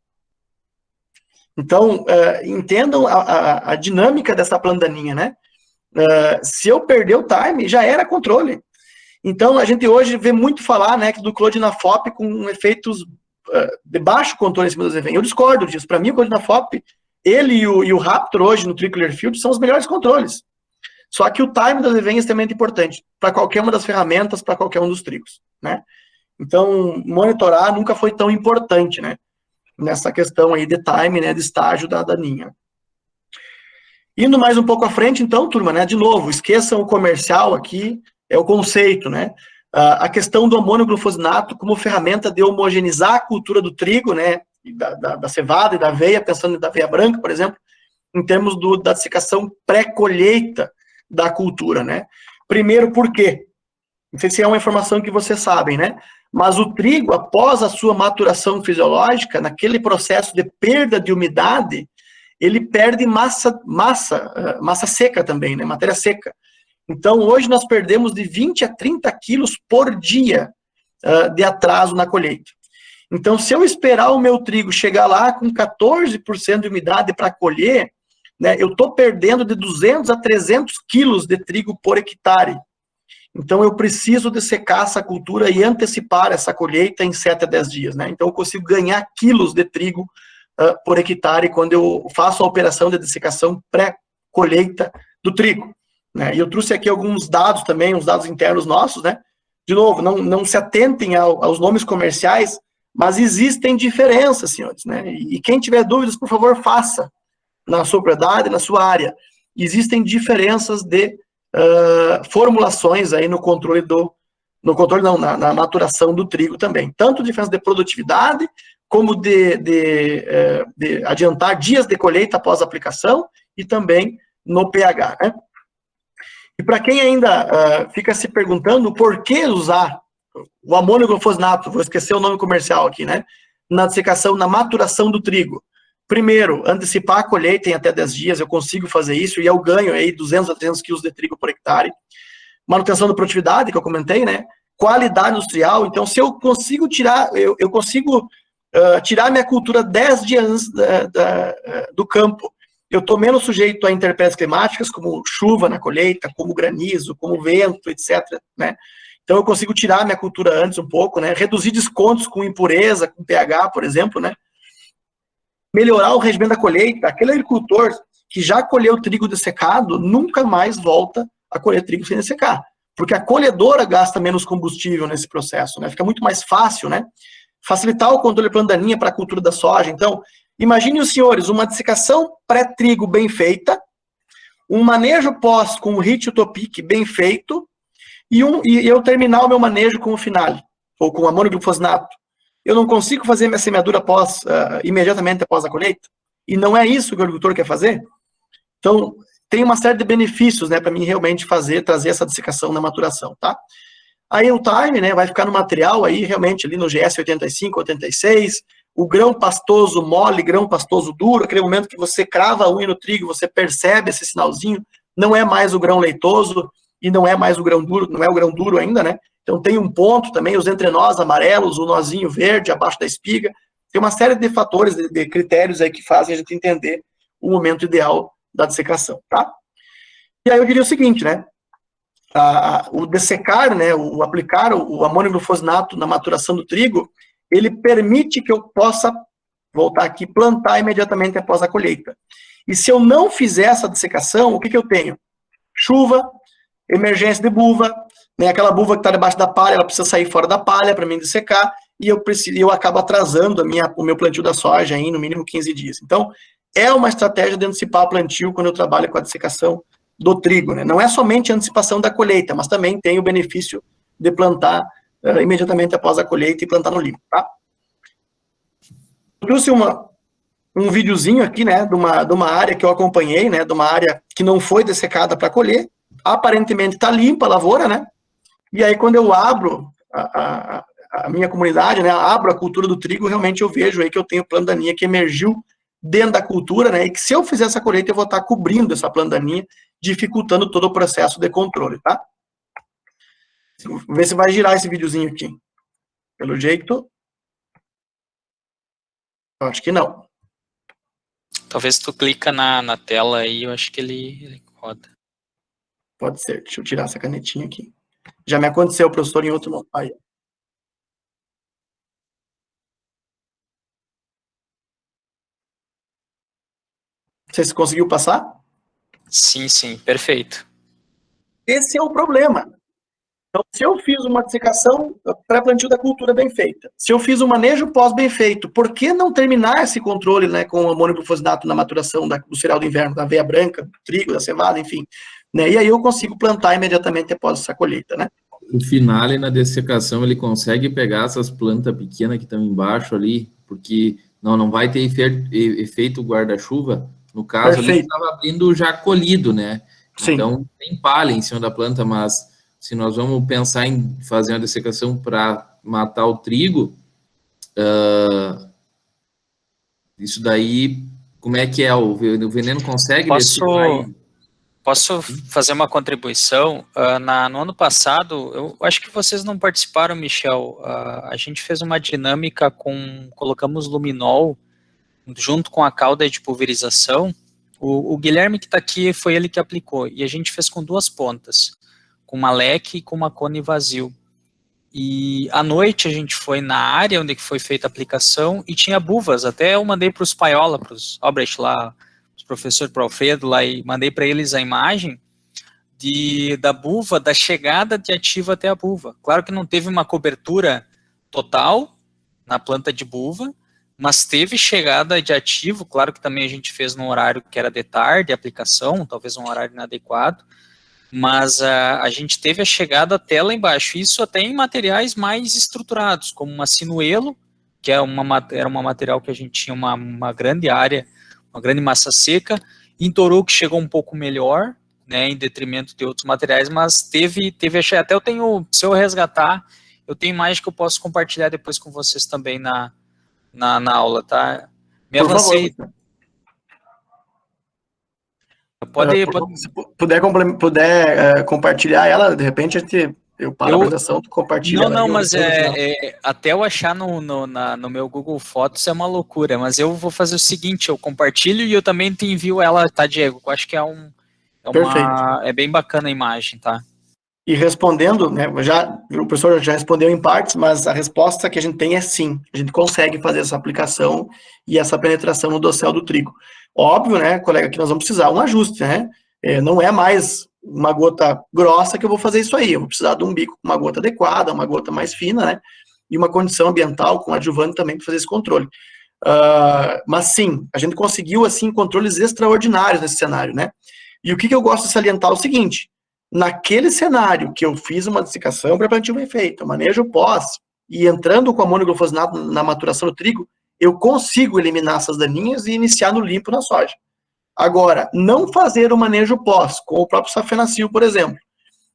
Então, entendam a dinâmica dessa plandaninha, né? Se eu perder o time, já era controle. Então, a gente hoje vê muito falar, né, do clodinafop com efeitos de baixo controle em cima do azevém. Eu discordo disso. Para mim, o clodinafop, ele e o Raptor hoje no trigo Clearfield são os melhores controles. Só que o time do azevém é extremamente importante para qualquer uma das ferramentas, para qualquer um dos trigos, né? Então, monitorar nunca foi tão importante, né? Nessa questão aí de time, né, de estágio da daninha. Indo mais um pouco à frente, então, turma, né, de novo, esqueçam o comercial aqui, é o conceito, né, a questão do amônio glufosinato como ferramenta de homogeneizar a cultura do trigo, né, da cevada e da aveia, pensando na aveia branca, por exemplo, em termos da dessecação pré-colheita da cultura, né. Primeiro, por quê? Não sei se é uma informação que vocês sabem, né, mas o trigo, após a sua maturação fisiológica, naquele processo de perda de umidade, ele perde massa seca também, né? Matéria seca. Então, hoje nós perdemos de 20 a 30 quilos por dia de atraso na colheita. Então, se eu esperar o meu trigo chegar lá com 14% de umidade para colher, né, eu estou perdendo de 200 a 300 quilos de trigo por hectare. Então, eu preciso dessecar essa cultura e antecipar essa colheita em 7 a 10 dias. Né? Então, eu consigo ganhar quilos de trigo por hectare quando eu faço a operação de dessecação pré-colheita do trigo. Né? E eu trouxe aqui alguns dados também, uns dados internos nossos. Né? De novo, não se atentem aos nomes comerciais, mas existem diferenças, senhores. Né? E quem tiver dúvidas, por favor, faça na sua propriedade, na sua área. Existem diferenças de formulações aí no controle na maturação do trigo também. Tanto diferença de produtividade, como de adiantar dias de colheita após a aplicação, e também no pH, né? E para quem ainda fica se perguntando por que usar o amônio glufosinato, vou esquecer o nome comercial aqui, né? Na dessecação, na maturação do trigo. Primeiro, antecipar a colheita em até 10 dias, eu consigo fazer isso, e eu ganho aí 200 a 300 quilos de trigo por hectare. Manutenção da produtividade, que eu comentei, né? Qualidade industrial, então se eu consigo tirar, eu consigo tirar minha cultura 10 dias antes do campo, eu estou menos sujeito a intempéries climáticas, como chuva na colheita, como granizo, como vento, etc., né? Então eu consigo tirar minha cultura antes um pouco, né? Reduzir descontos com impureza, com pH, por exemplo, né? Melhorar o rendimento da colheita. Aquele agricultor que já colheu trigo dessecado nunca mais volta a colher trigo sem dessecar, porque a colhedora gasta menos combustível nesse processo, né? Fica muito mais fácil, né? Facilitar o controle de planta daninha para a cultura da soja. Então, imaginem os senhores, uma dessecação pré-trigo bem feita, um manejo pós com o HIT Utopic bem feito, e eu terminar o meu manejo com o Finale, ou com o amônio glufosinato. Eu não consigo fazer minha semeadura imediatamente após a colheita? E não é isso que o agricultor quer fazer? Então, tem uma série de benefícios, né, para mim realmente trazer essa dessecação na maturação, tá? Aí o time, né, vai ficar no material aí, realmente, ali no GS 85, 86, o grão pastoso mole, grão pastoso duro, aquele momento que você crava a unha no trigo, você percebe esse sinalzinho, não é mais o grão leitoso, e não é mais o grão duro, não é o grão duro ainda, né? Então tem um ponto também, os entrenós amarelos, o nozinho verde abaixo da espiga, tem uma série de fatores, de critérios aí que fazem a gente entender o momento ideal da dessecação, tá? E aí eu diria o seguinte, né? O dessecar, né, o aplicar o amônio glufosinato na maturação do trigo, ele permite que eu possa, voltar aqui, plantar imediatamente após a colheita. E se eu não fizer essa dessecação, o que eu tenho? Chuva, emergência de buva, né, aquela buva que está debaixo da palha, ela precisa sair fora da palha para mim dessecar, e eu acabo atrasando o meu plantio da soja em, no mínimo, 15 dias. Então, é uma estratégia de antecipar o plantio quando eu trabalho com a dessecação do trigo, né? Não é somente a antecipação da colheita, mas também tem o benefício de plantar imediatamente após a colheita e plantar no limpo, tá? Eu trouxe um videozinho aqui, né, de uma área que eu acompanhei, né, de uma área que não foi dessecada para colher, aparentemente está limpa a lavoura, né, e aí quando eu abro a minha comunidade, né, abro a cultura do trigo, realmente eu vejo aí que eu tenho planta daninha que emergiu dentro da cultura, né, e que se eu fizer essa colheita eu vou estar cobrindo essa planta daninha, dificultando todo o processo de controle, tá? Vamos ver se vai girar esse videozinho aqui. Pelo jeito, eu acho que não. Talvez tu clica na tela aí, eu acho que ele roda. Pode ser. Deixa eu tirar essa canetinha aqui. Já me aconteceu, professor, em outro... Aí. Não sei se conseguiu passar. Sim, perfeito. Esse é o problema. Então, se eu fiz uma dessecação pré-plantio da cultura bem feita, se eu fiz um manejo pós bem feito, por que não terminar esse controle, né, com o amônio glufosinato na maturação do cereal do inverno, da aveia branca, do trigo, da cevada, enfim, né, e aí eu consigo plantar imediatamente após essa colheita, né? O Finale na dessecação, ele consegue pegar essas plantas pequenas que estão embaixo ali, porque não vai ter efeito guarda-chuva, no caso Perfeito. ali estava abrindo já colhido, né? Sim. Então tem palha em cima da planta, mas se nós vamos pensar em fazer uma dessecação para matar o trigo, isso daí, como é que é? O veneno consegue Posso fazer uma contribuição? No ano passado, eu acho que vocês não participaram, Michel, a gente fez uma dinâmica colocamos luminol junto com a cauda de pulverização, O Guilherme que está aqui foi ele que aplicou, e a gente fez com 2 pontas, com uma leque e com uma cone vazio. E à noite a gente foi na área onde foi feita a aplicação e tinha buvas, até eu mandei para os Paiola, para os Albrecht lá, os professores para o Alfredo lá, e mandei para eles a imagem da buva, da chegada de ativo até a buva. Claro que não teve uma cobertura total na planta de buva, mas teve chegada de ativo, claro que também a gente fez num horário que era de tarde, a aplicação, talvez um horário inadequado, mas a gente teve a chegada até lá embaixo, isso até em materiais mais estruturados, como uma sinuelo, que era uma material que a gente tinha uma grande área, uma grande massa seca, em Toru que chegou um pouco melhor, né, em detrimento de outros materiais, mas teve até eu tenho, se eu resgatar, eu tenho imagem que eu posso compartilhar depois com vocês também na aula, tá? Me Por avancei. favor. Pode. Se puder compartilhar ela, de repente eu paro a apresentação, tu compartilha. Não, mas até eu achar no meu Google Fotos é uma loucura, mas eu vou fazer o seguinte, eu compartilho e eu também te envio ela, tá, Diego? Eu acho que é bem bacana a imagem, tá? E respondendo, né, o professor já respondeu em partes, mas a resposta que a gente tem é sim. A gente consegue fazer essa aplicação e essa penetração no dossel do trigo. Óbvio, né, colega, que nós vamos precisar um ajuste, né? Não é mais uma gota grossa que eu vou fazer isso aí. Eu vou precisar de um bico com uma gota adequada, uma gota mais fina, né? E uma condição ambiental com adjuvante também para fazer esse controle. Mas sim, a gente conseguiu, assim, controles extraordinários nesse cenário, né? E o que eu gosto de salientar é o seguinte: naquele cenário que eu fiz uma dessecação para plantio bem feito, manejo pós, e entrando com amônio glufosinato na maturação do trigo, eu consigo eliminar essas daninhas e iniciar no limpo na soja. Agora, não fazer o manejo pós, com o próprio safenacil, por exemplo,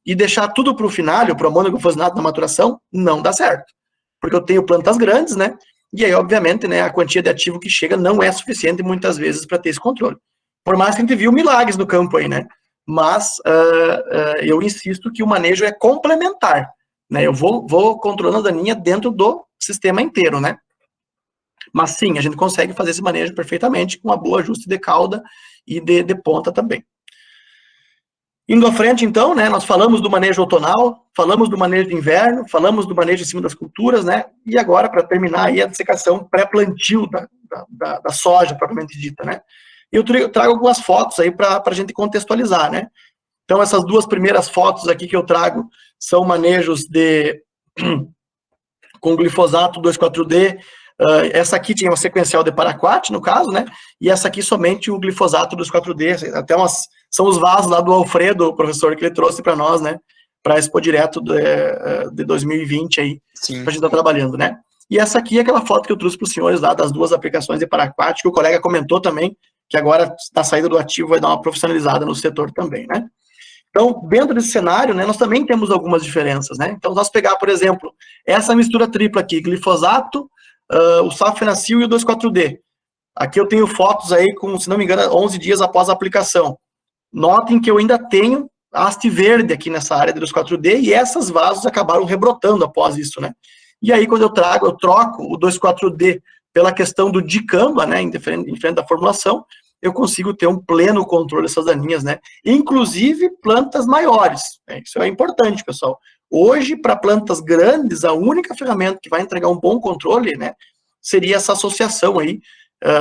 e deixar tudo para o final, para o amônio glufosinato na maturação, não dá certo. Porque eu tenho plantas grandes, né? E aí, obviamente, né, a quantia de ativo que chega não é suficiente muitas vezes para ter esse controle. Por mais que a gente viu milagres no campo aí, né? Mas eu insisto que o manejo é complementar, né? Eu vou controlando a daninha dentro do sistema inteiro, né? Mas sim, a gente consegue fazer esse manejo perfeitamente com uma boa ajuste de cauda e de ponta também. Indo à frente, então, né, nós falamos do manejo outonal, falamos do manejo de inverno, falamos do manejo em cima das culturas, né? E agora, para terminar aí, a dissecação pré-plantio da soja, propriamente dita, né? Eu trago algumas fotos aí para a gente contextualizar, né? Então, essas 2 primeiras fotos aqui que eu trago são manejos com glifosato 2,4-D. Essa aqui tinha uma sequencial de paraquat, no caso, né? E essa aqui somente o glifosato 2,4-D. Até são os vasos lá do Alfredo, o professor, que ele trouxe para nós, né? Para Expo Direto de 2020 aí, para a gente estar trabalhando, né? E essa aqui é aquela foto que eu trouxe para os senhores lá, das 2 aplicações de paraquat, que o colega comentou também, que agora, na saída do ativo, vai dar uma profissionalizada no setor também, né? Então, dentro desse cenário, né, nós também temos algumas diferenças, né? Então, nós pegar, por exemplo, essa mistura tripla aqui, glifosato, o safenacil e o 2,4-D. Aqui eu tenho fotos aí com, se não me engano, 11 dias após a aplicação. Notem que eu ainda tenho haste verde aqui nessa área de 2,4-D e essas vasos acabaram rebrotando após isso, né? E aí, quando eu troco o 2,4-D pela questão do dicamba, né, diferente da formulação, eu consigo ter um pleno controle dessas daninhas, né? Inclusive plantas maiores. Né? Isso é importante, pessoal. Hoje, para plantas grandes, a única ferramenta que vai entregar um bom controle, né, seria essa associação aí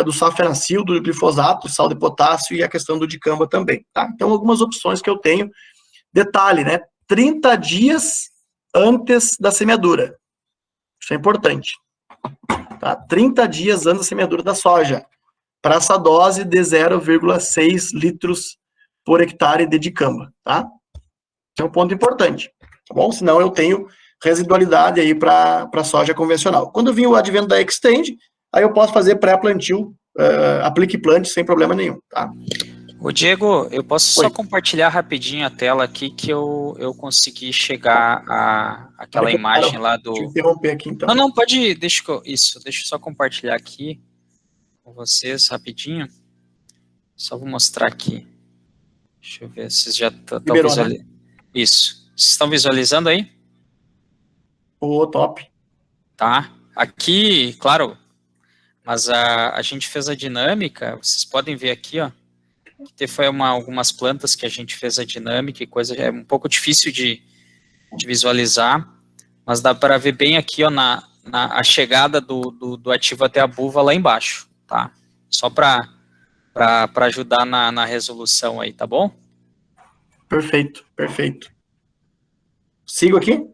do safenacil, do glifosato, sal de potássio e a questão do dicamba também, tá? Então, algumas opções que eu tenho. Detalhe, né? 30 dias antes da semeadura. Isso é importante. Tá? 30 dias antes da semeadura da soja. Para essa dose de 0,6 litros por hectare de dicamba, tá? Esse é um ponto importante, tá bom? Senão eu tenho residualidade aí para soja convencional. Quando vir o advento da Extend, aí eu posso fazer pré-plantio, aplique plant sem problema nenhum, tá? Ô Diego, eu posso só compartilhar rapidinho a tela aqui que eu consegui chegar àquela imagem lá do... Deixa eu interromper aqui, então. Não, pode... Deixa eu só compartilhar aqui com vocês rapidinho. Só vou mostrar aqui. Deixa eu ver se vocês já estão visualizando. Isso. Vocês estão visualizando aí? Top. Tá. Aqui, claro, mas a gente fez a dinâmica, vocês podem ver aqui, ó. foi algumas plantas que a gente fez a dinâmica e coisa, é um pouco difícil de visualizar, mas dá para ver bem aqui, ó, a chegada do ativo até a buva lá embaixo, tá? Só para ajudar na resolução aí, tá bom? Perfeito, perfeito. Sigo aqui?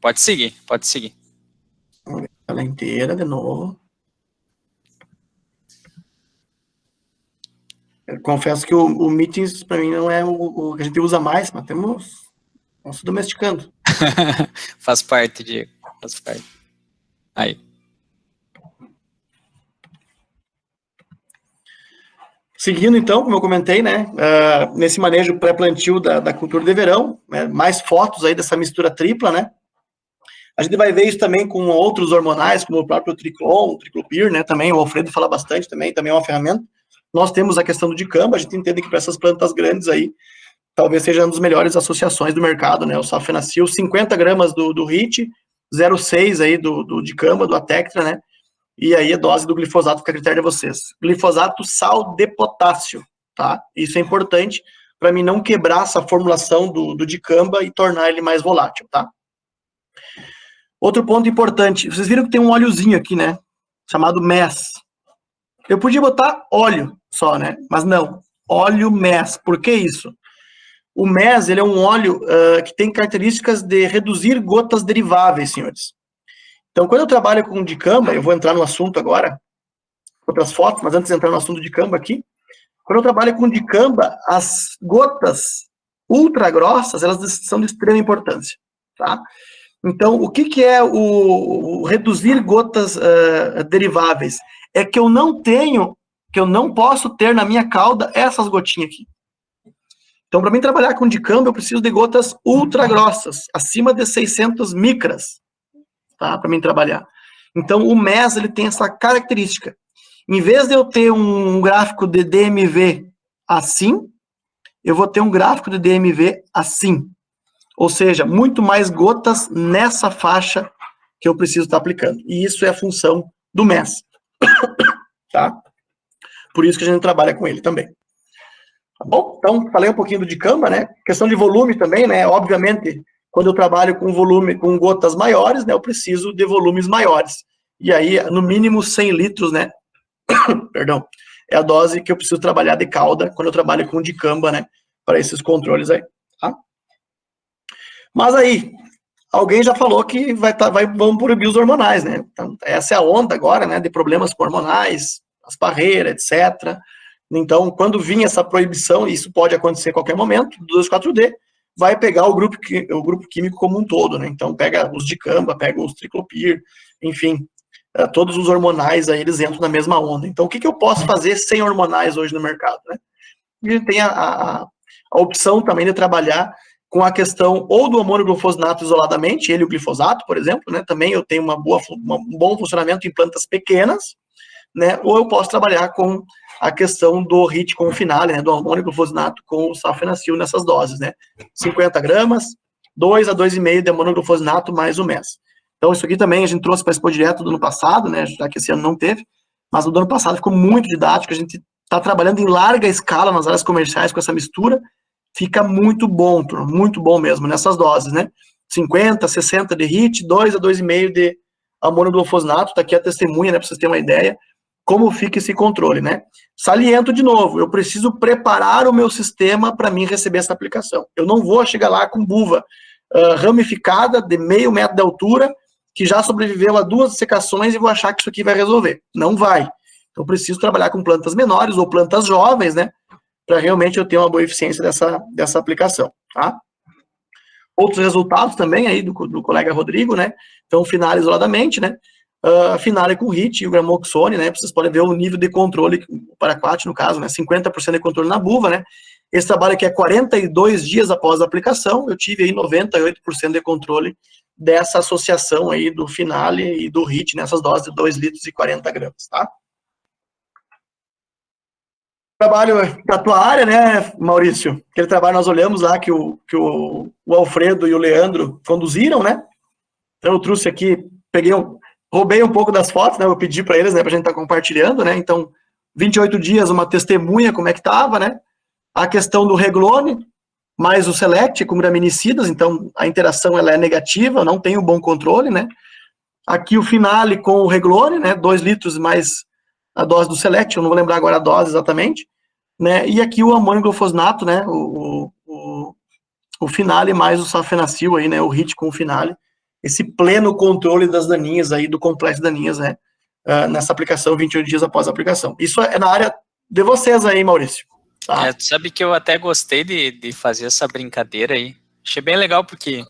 Pode seguir, pode seguir. Vamos ver ela inteira de novo. Eu confesso que o Meetings, para mim, não é o que a gente usa mais, mas estamos domesticando. Faz parte, Diego, faz parte. Aí. Seguindo, então, como eu comentei, né, nesse manejo pré-plantio da cultura de verão, né, mais fotos aí dessa mistura tripla, né, a gente vai ver isso também com outros hormonais, como o próprio Triclon, o Triclopyr, né, também, o Alfredo fala bastante também é uma ferramenta. Nós temos a questão do dicamba, a gente entende que para essas plantas grandes aí, talvez seja uma das melhores associações do mercado, né, o Safenacil, 50 gramas do HIT, 0,6 aí do dicamba, do Atectra, né, e aí a dose do glifosato fica a critério de vocês. Glifosato, sal de potássio, tá? Isso é importante para mim não quebrar essa formulação do dicamba e tornar ele mais volátil, tá? Outro ponto importante, vocês viram que tem um óleozinho aqui, né? Chamado MES. Eu podia botar óleo só, né? Mas não, óleo MES. Por que isso? O MES, ele é um óleo que tem características de reduzir gotas deriváveis, senhores. Então, quando eu trabalho com dicamba, eu vou entrar no assunto agora, outras fotos, mas antes de entrar no assunto de dicamba aqui, quando eu trabalho com dicamba, as gotas ultra grossas, elas são de extrema importância, tá? Então, o que é o reduzir gotas deriváveis? É que eu não posso ter na minha cauda essas gotinhas aqui. Então, para mim trabalhar com dicamba, eu preciso de gotas ultra grossas, acima de 600 micras, tá? Para mim trabalhar. Então, o MES, ele tem essa característica. Em vez de eu ter um gráfico de DMV assim, eu vou ter um gráfico de DMV assim. Ou seja, muito mais gotas nessa faixa que eu preciso estar aplicando. E isso é a função do MES. Tá? Por isso que a gente trabalha com ele também. Tá bom? Então, falei um pouquinho do dicamba, né? Questão de volume também, né? Obviamente, quando eu trabalho com volume, com gotas maiores, né? Eu preciso de volumes maiores. E aí, no mínimo 100 litros, né? Perdão. É a dose que eu preciso trabalhar de cauda quando eu trabalho com dicamba, né? Para esses controles aí, tá? Mas aí, alguém já falou que vamos proibir os hormonais, né? Então, essa é a onda agora, né? De problemas com hormonais, as barreiras, etc. Então, quando vir essa proibição, e isso pode acontecer a qualquer momento, do 2,4-D, vai pegar o grupo químico como um todo, né? Então, pega os dicamba, pega os Triclopyr, enfim, todos os hormonais aí, eles entram na mesma onda. Então, o que eu posso fazer sem hormonais hoje no mercado, né? A gente tem a opção também de trabalhar com a questão ou do amônio glufosinato isoladamente, ele e o glifosato, por exemplo, né? Também eu tenho um bom funcionamento em plantas pequenas, né? Ou eu posso trabalhar com a questão do HIT com o finale, né? Do amônio glufosinato com o Safenacil nessas doses, né? 50 gramas, 2 a 2,5 de amônio glufosinato mais o MES. Então, isso aqui também a gente trouxe para Expo Direto do ano passado, né? Já que esse ano não teve, mas o do ano passado ficou muito didático, a gente está trabalhando em larga escala nas áreas comerciais com essa mistura, fica muito bom, turma, muito bom mesmo, nessas doses, né? 50, 60 de HIT, 2 a 2,5 de amônio glufosinato, tá aqui a testemunha, né, para vocês terem uma ideia, como fica esse controle, né? Saliento de novo, eu preciso preparar o meu sistema para mim receber essa aplicação. Eu não vou chegar lá com buva ramificada de meio metro de altura, que já sobreviveu a 2 secações e vou achar que isso aqui vai resolver. Não vai. Então, eu preciso trabalhar com plantas menores ou plantas jovens, né? Para realmente eu ter uma boa eficiência dessa aplicação, tá? Outros resultados também aí do colega Rodrigo, né? Então, finale isoladamente, né? Finale com HIT e o gramoxone, né? Vocês podem ver o nível de controle, o paraquat no caso, né? 50% de controle na buva, né? Esse trabalho aqui é 42 dias após a aplicação, eu tive aí 98% de controle dessa associação aí do finale e do HIT nessas doses de 2 litros e 40 gramas, tá? Trabalho da tua área, né, Maurício? Aquele trabalho nós olhamos lá que o Alfredo e o Leandro conduziram, né? Então eu trouxe aqui, roubei um pouco das fotos, né? Eu pedi para eles, né, para a gente estar compartilhando, né? Então, 28 dias, uma testemunha, como é que estava, né? a questão do reglone, mais o select com graminicidas, então a interação ela é negativa, não tem um bom controle, né? Aqui o finale com o reglone, né? 2 litros mais a dose do select, eu não vou lembrar agora a dose exatamente, né? E aqui o amônio glufosnato, né? O finale mais o safenacil aí, né? O HIT com o finale, esse pleno controle das daninhas aí, do complexo de daninhas, né? Nessa aplicação, 28 dias após a aplicação. Isso é na área de vocês aí, Maurício. Tá? Tu sabe que eu até gostei de fazer essa brincadeira aí. Achei bem legal, porque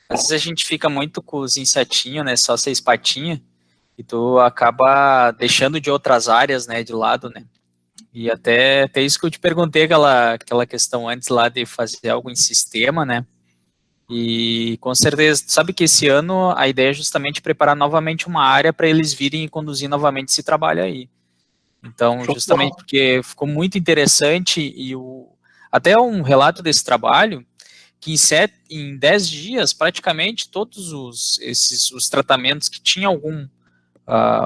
às vezes a gente fica muito com os insetinhos, né? Só 6 patinhas, e tu acaba deixando de outras áreas, né? De lado, né? E até isso que eu te perguntei, aquela questão antes lá de fazer algo em sistema, né? E com certeza, tu sabe que esse ano a ideia é justamente preparar novamente uma área para eles virem e conduzir novamente esse trabalho aí. Então, justamente porque ficou muito interessante, e até um relato desse trabalho, que em 10 dias, praticamente, todos os tratamentos que tinham algum,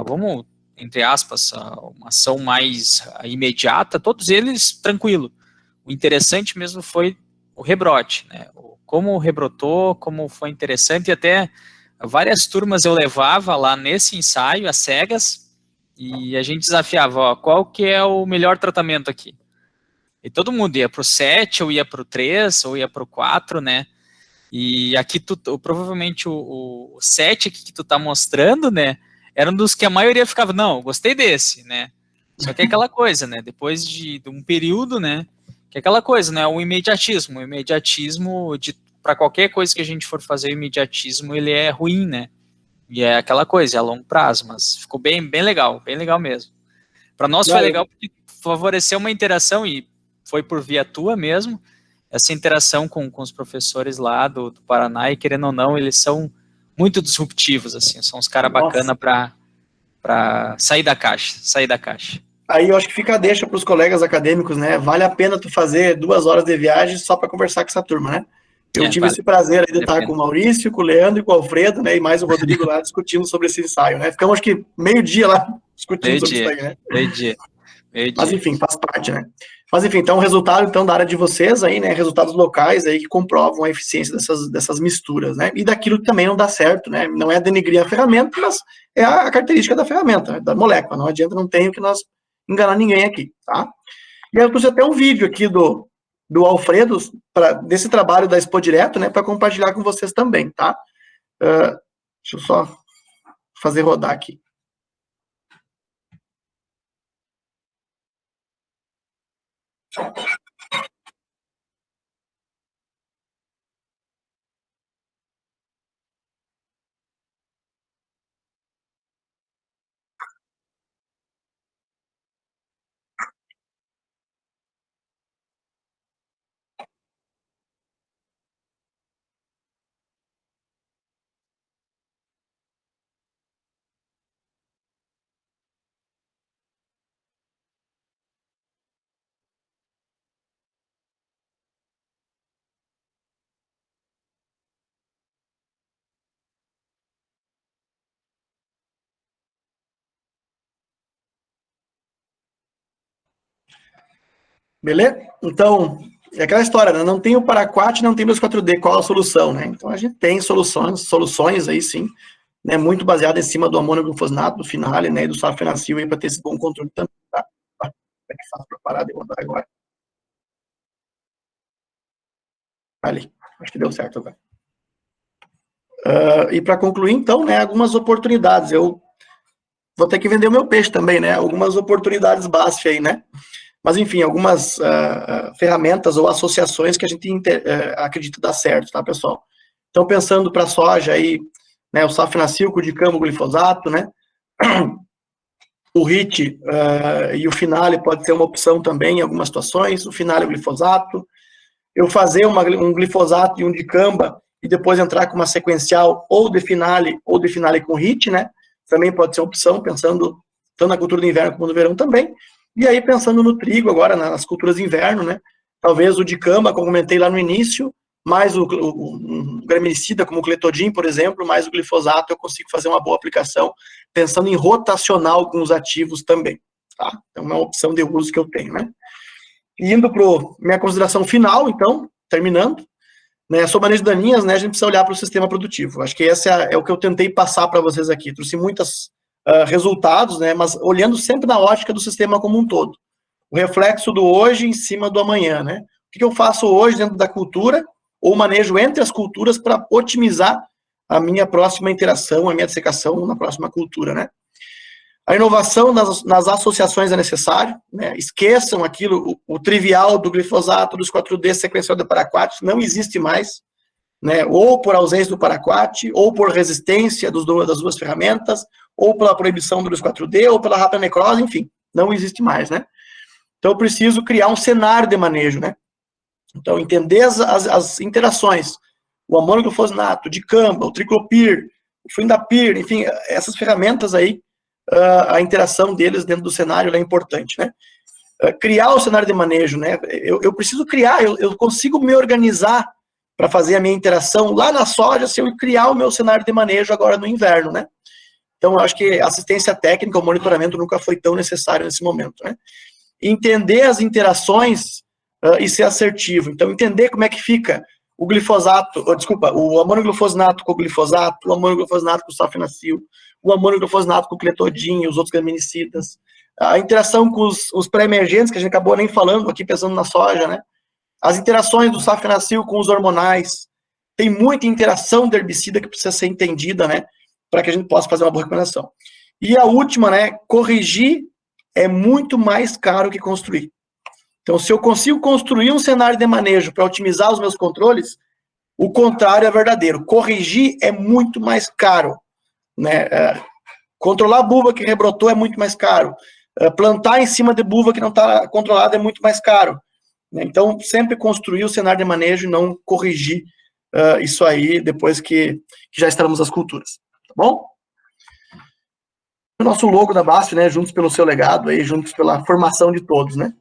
vamos, entre aspas, uma ação mais imediata, todos eles tranquilo. O interessante mesmo foi o rebrote, né? Como rebrotou, como foi interessante, e até várias turmas eu levava lá nesse ensaio, às cegas, e a gente desafiava, ó, qual que é o melhor tratamento aqui? E todo mundo ia para o 7, ou ia para o 3, ou ia para o 4, né? E aqui provavelmente o 7 aqui que tu tá mostrando, né? Era um dos que a maioria ficava, não, gostei desse, né? Só que é aquela coisa, né? Depois de um período, né? Que é aquela coisa, né? O imediatismo para qualquer coisa que a gente for fazer, o imediatismo, ele é ruim, né? E é aquela coisa, é a longo prazo, mas ficou bem legal mesmo. Para nós foi legal porque favoreceu uma interação, e foi por via tua mesmo, essa interação com os professores lá do Paraná, e querendo ou não, eles são muito disruptivos, assim, são uns caras bacanas para sair da caixa. Aí eu acho que fica a deixa para os colegas acadêmicos, né? Vale a pena tu fazer 2 horas de viagem só para conversar com essa turma, né? Eu tive esse prazer aí de estar com o Maurício, com o Leandro e com o Alfredo, né? E mais o Rodrigo lá discutindo sobre esse ensaio, né? Ficamos, acho que, meio-dia lá discutindo sobre isso aí, né? Meio-dia. Mas, enfim, faz parte, né? Mas, enfim, então, o resultado, então, da área de vocês aí, né? Resultados locais aí que comprovam a eficiência dessas misturas, né? E daquilo que também não dá certo, né? Não é denegrir a ferramenta, mas é a característica da ferramenta, da molécula. Não adianta, não tem o que nós enganar ninguém aqui, tá? E aí eu trouxe até um vídeo aqui do Alfredo, desse trabalho da Expo Direto, né, para compartilhar com vocês também, tá? Deixa eu só fazer rodar aqui. Beleza? Então, é aquela história, né? Não tem o Paraquat, não tem o 2,4-D, qual a solução, né? Então, a gente tem soluções aí, sim, né? Muito baseada em cima do amônio glufosnato, do finale, né? E do safenacil aí, para ter esse bom controle também, tá? Como é que faço para parar de rodar agora? Ali, acho que deu certo agora. E para concluir, então, né? Algumas oportunidades. Eu vou ter que vender o meu peixe também, né? Algumas oportunidades BASF aí, né? Mas, enfim, algumas ferramentas ou associações que a gente acredita dar certo, tá, pessoal? Então, pensando para a soja aí, né, o safenacil, o dicamba, o glifosato, né? O HIT e o finale pode ser uma opção também em algumas situações, o finale e o glifosato. Eu fazer um glifosato e um dicamba e depois entrar com uma sequencial ou de finale com HIT, né? Também pode ser uma opção, pensando tanto na cultura do inverno como no verão também. E aí, pensando no trigo agora, nas culturas de inverno, né? Talvez o dicamba, como comentei lá no início, mais o graminicida, como o cletodin, por exemplo, mais o glifosato, eu consigo fazer uma boa aplicação, pensando em rotacionar alguns ativos também, tá? Então, é uma opção de uso que eu tenho, né? E indo para minha consideração final, então, terminando, né, sobre manejo de daninhas, né, a gente precisa olhar para o sistema produtivo. Acho que esse é o que eu tentei passar para vocês aqui. Trouxe muitos resultados, né, mas olhando sempre na ótica do sistema como um todo. O reflexo do hoje em cima do amanhã, né? O que eu faço hoje dentro da cultura, ou manejo entre as culturas para otimizar a minha próxima interação, a minha dissecação na próxima cultura, né? A inovação nas associações é necessário, né? Esqueçam aquilo, o trivial do glifosato, dos 4D sequencial do paraquat, não existe mais, né? Ou por ausência do paraquat, ou por resistência das duas ferramentas, ou pela proibição do 4D, ou pela rápida necrose, enfim, não existe mais, né? Então eu preciso criar um cenário de manejo, né? Então entender as interações, o amônio-glufosinato, o dicamba, o triclopir, o fluindapir, enfim, essas ferramentas aí, a interação deles dentro do cenário é importante, né? Criar o cenário de manejo, né? Eu preciso criar, eu consigo me organizar para fazer a minha interação lá na soja se eu criar o meu cenário de manejo agora no inverno, né? Então, eu acho que assistência técnica, o monitoramento nunca foi tão necessário nesse momento, né? Entender as interações e ser assertivo. Então, entender como é que fica o glifosato, o amônio-glufosinato com o glifosato, o amônio-glufosinato com o sulfinacil, o amônio-glufosinato com o cletodin e os outros graminicidas, a interação com os pré-emergentes, que a gente acabou nem falando aqui, pensando na soja, né? As interações do sulfinacil com os hormonais. Tem muita interação de herbicida que precisa ser entendida, né? Para que a gente possa fazer uma boa recomendação. E a última, né? Corrigir é muito mais caro que construir. Então, se eu consigo construir um cenário de manejo para otimizar os meus controles, o contrário é verdadeiro. Corrigir é muito mais caro, né? Controlar a buva que rebrotou é muito mais caro. Plantar em cima de buva que não está controlada é muito mais caro. Né? Então, sempre construir o cenário de manejo e não corrigir isso aí depois que já instalamos as culturas. Tá bom? O nosso logo da BASF, né? Juntos pelo seu legado, aí, juntos pela formação de todos, né?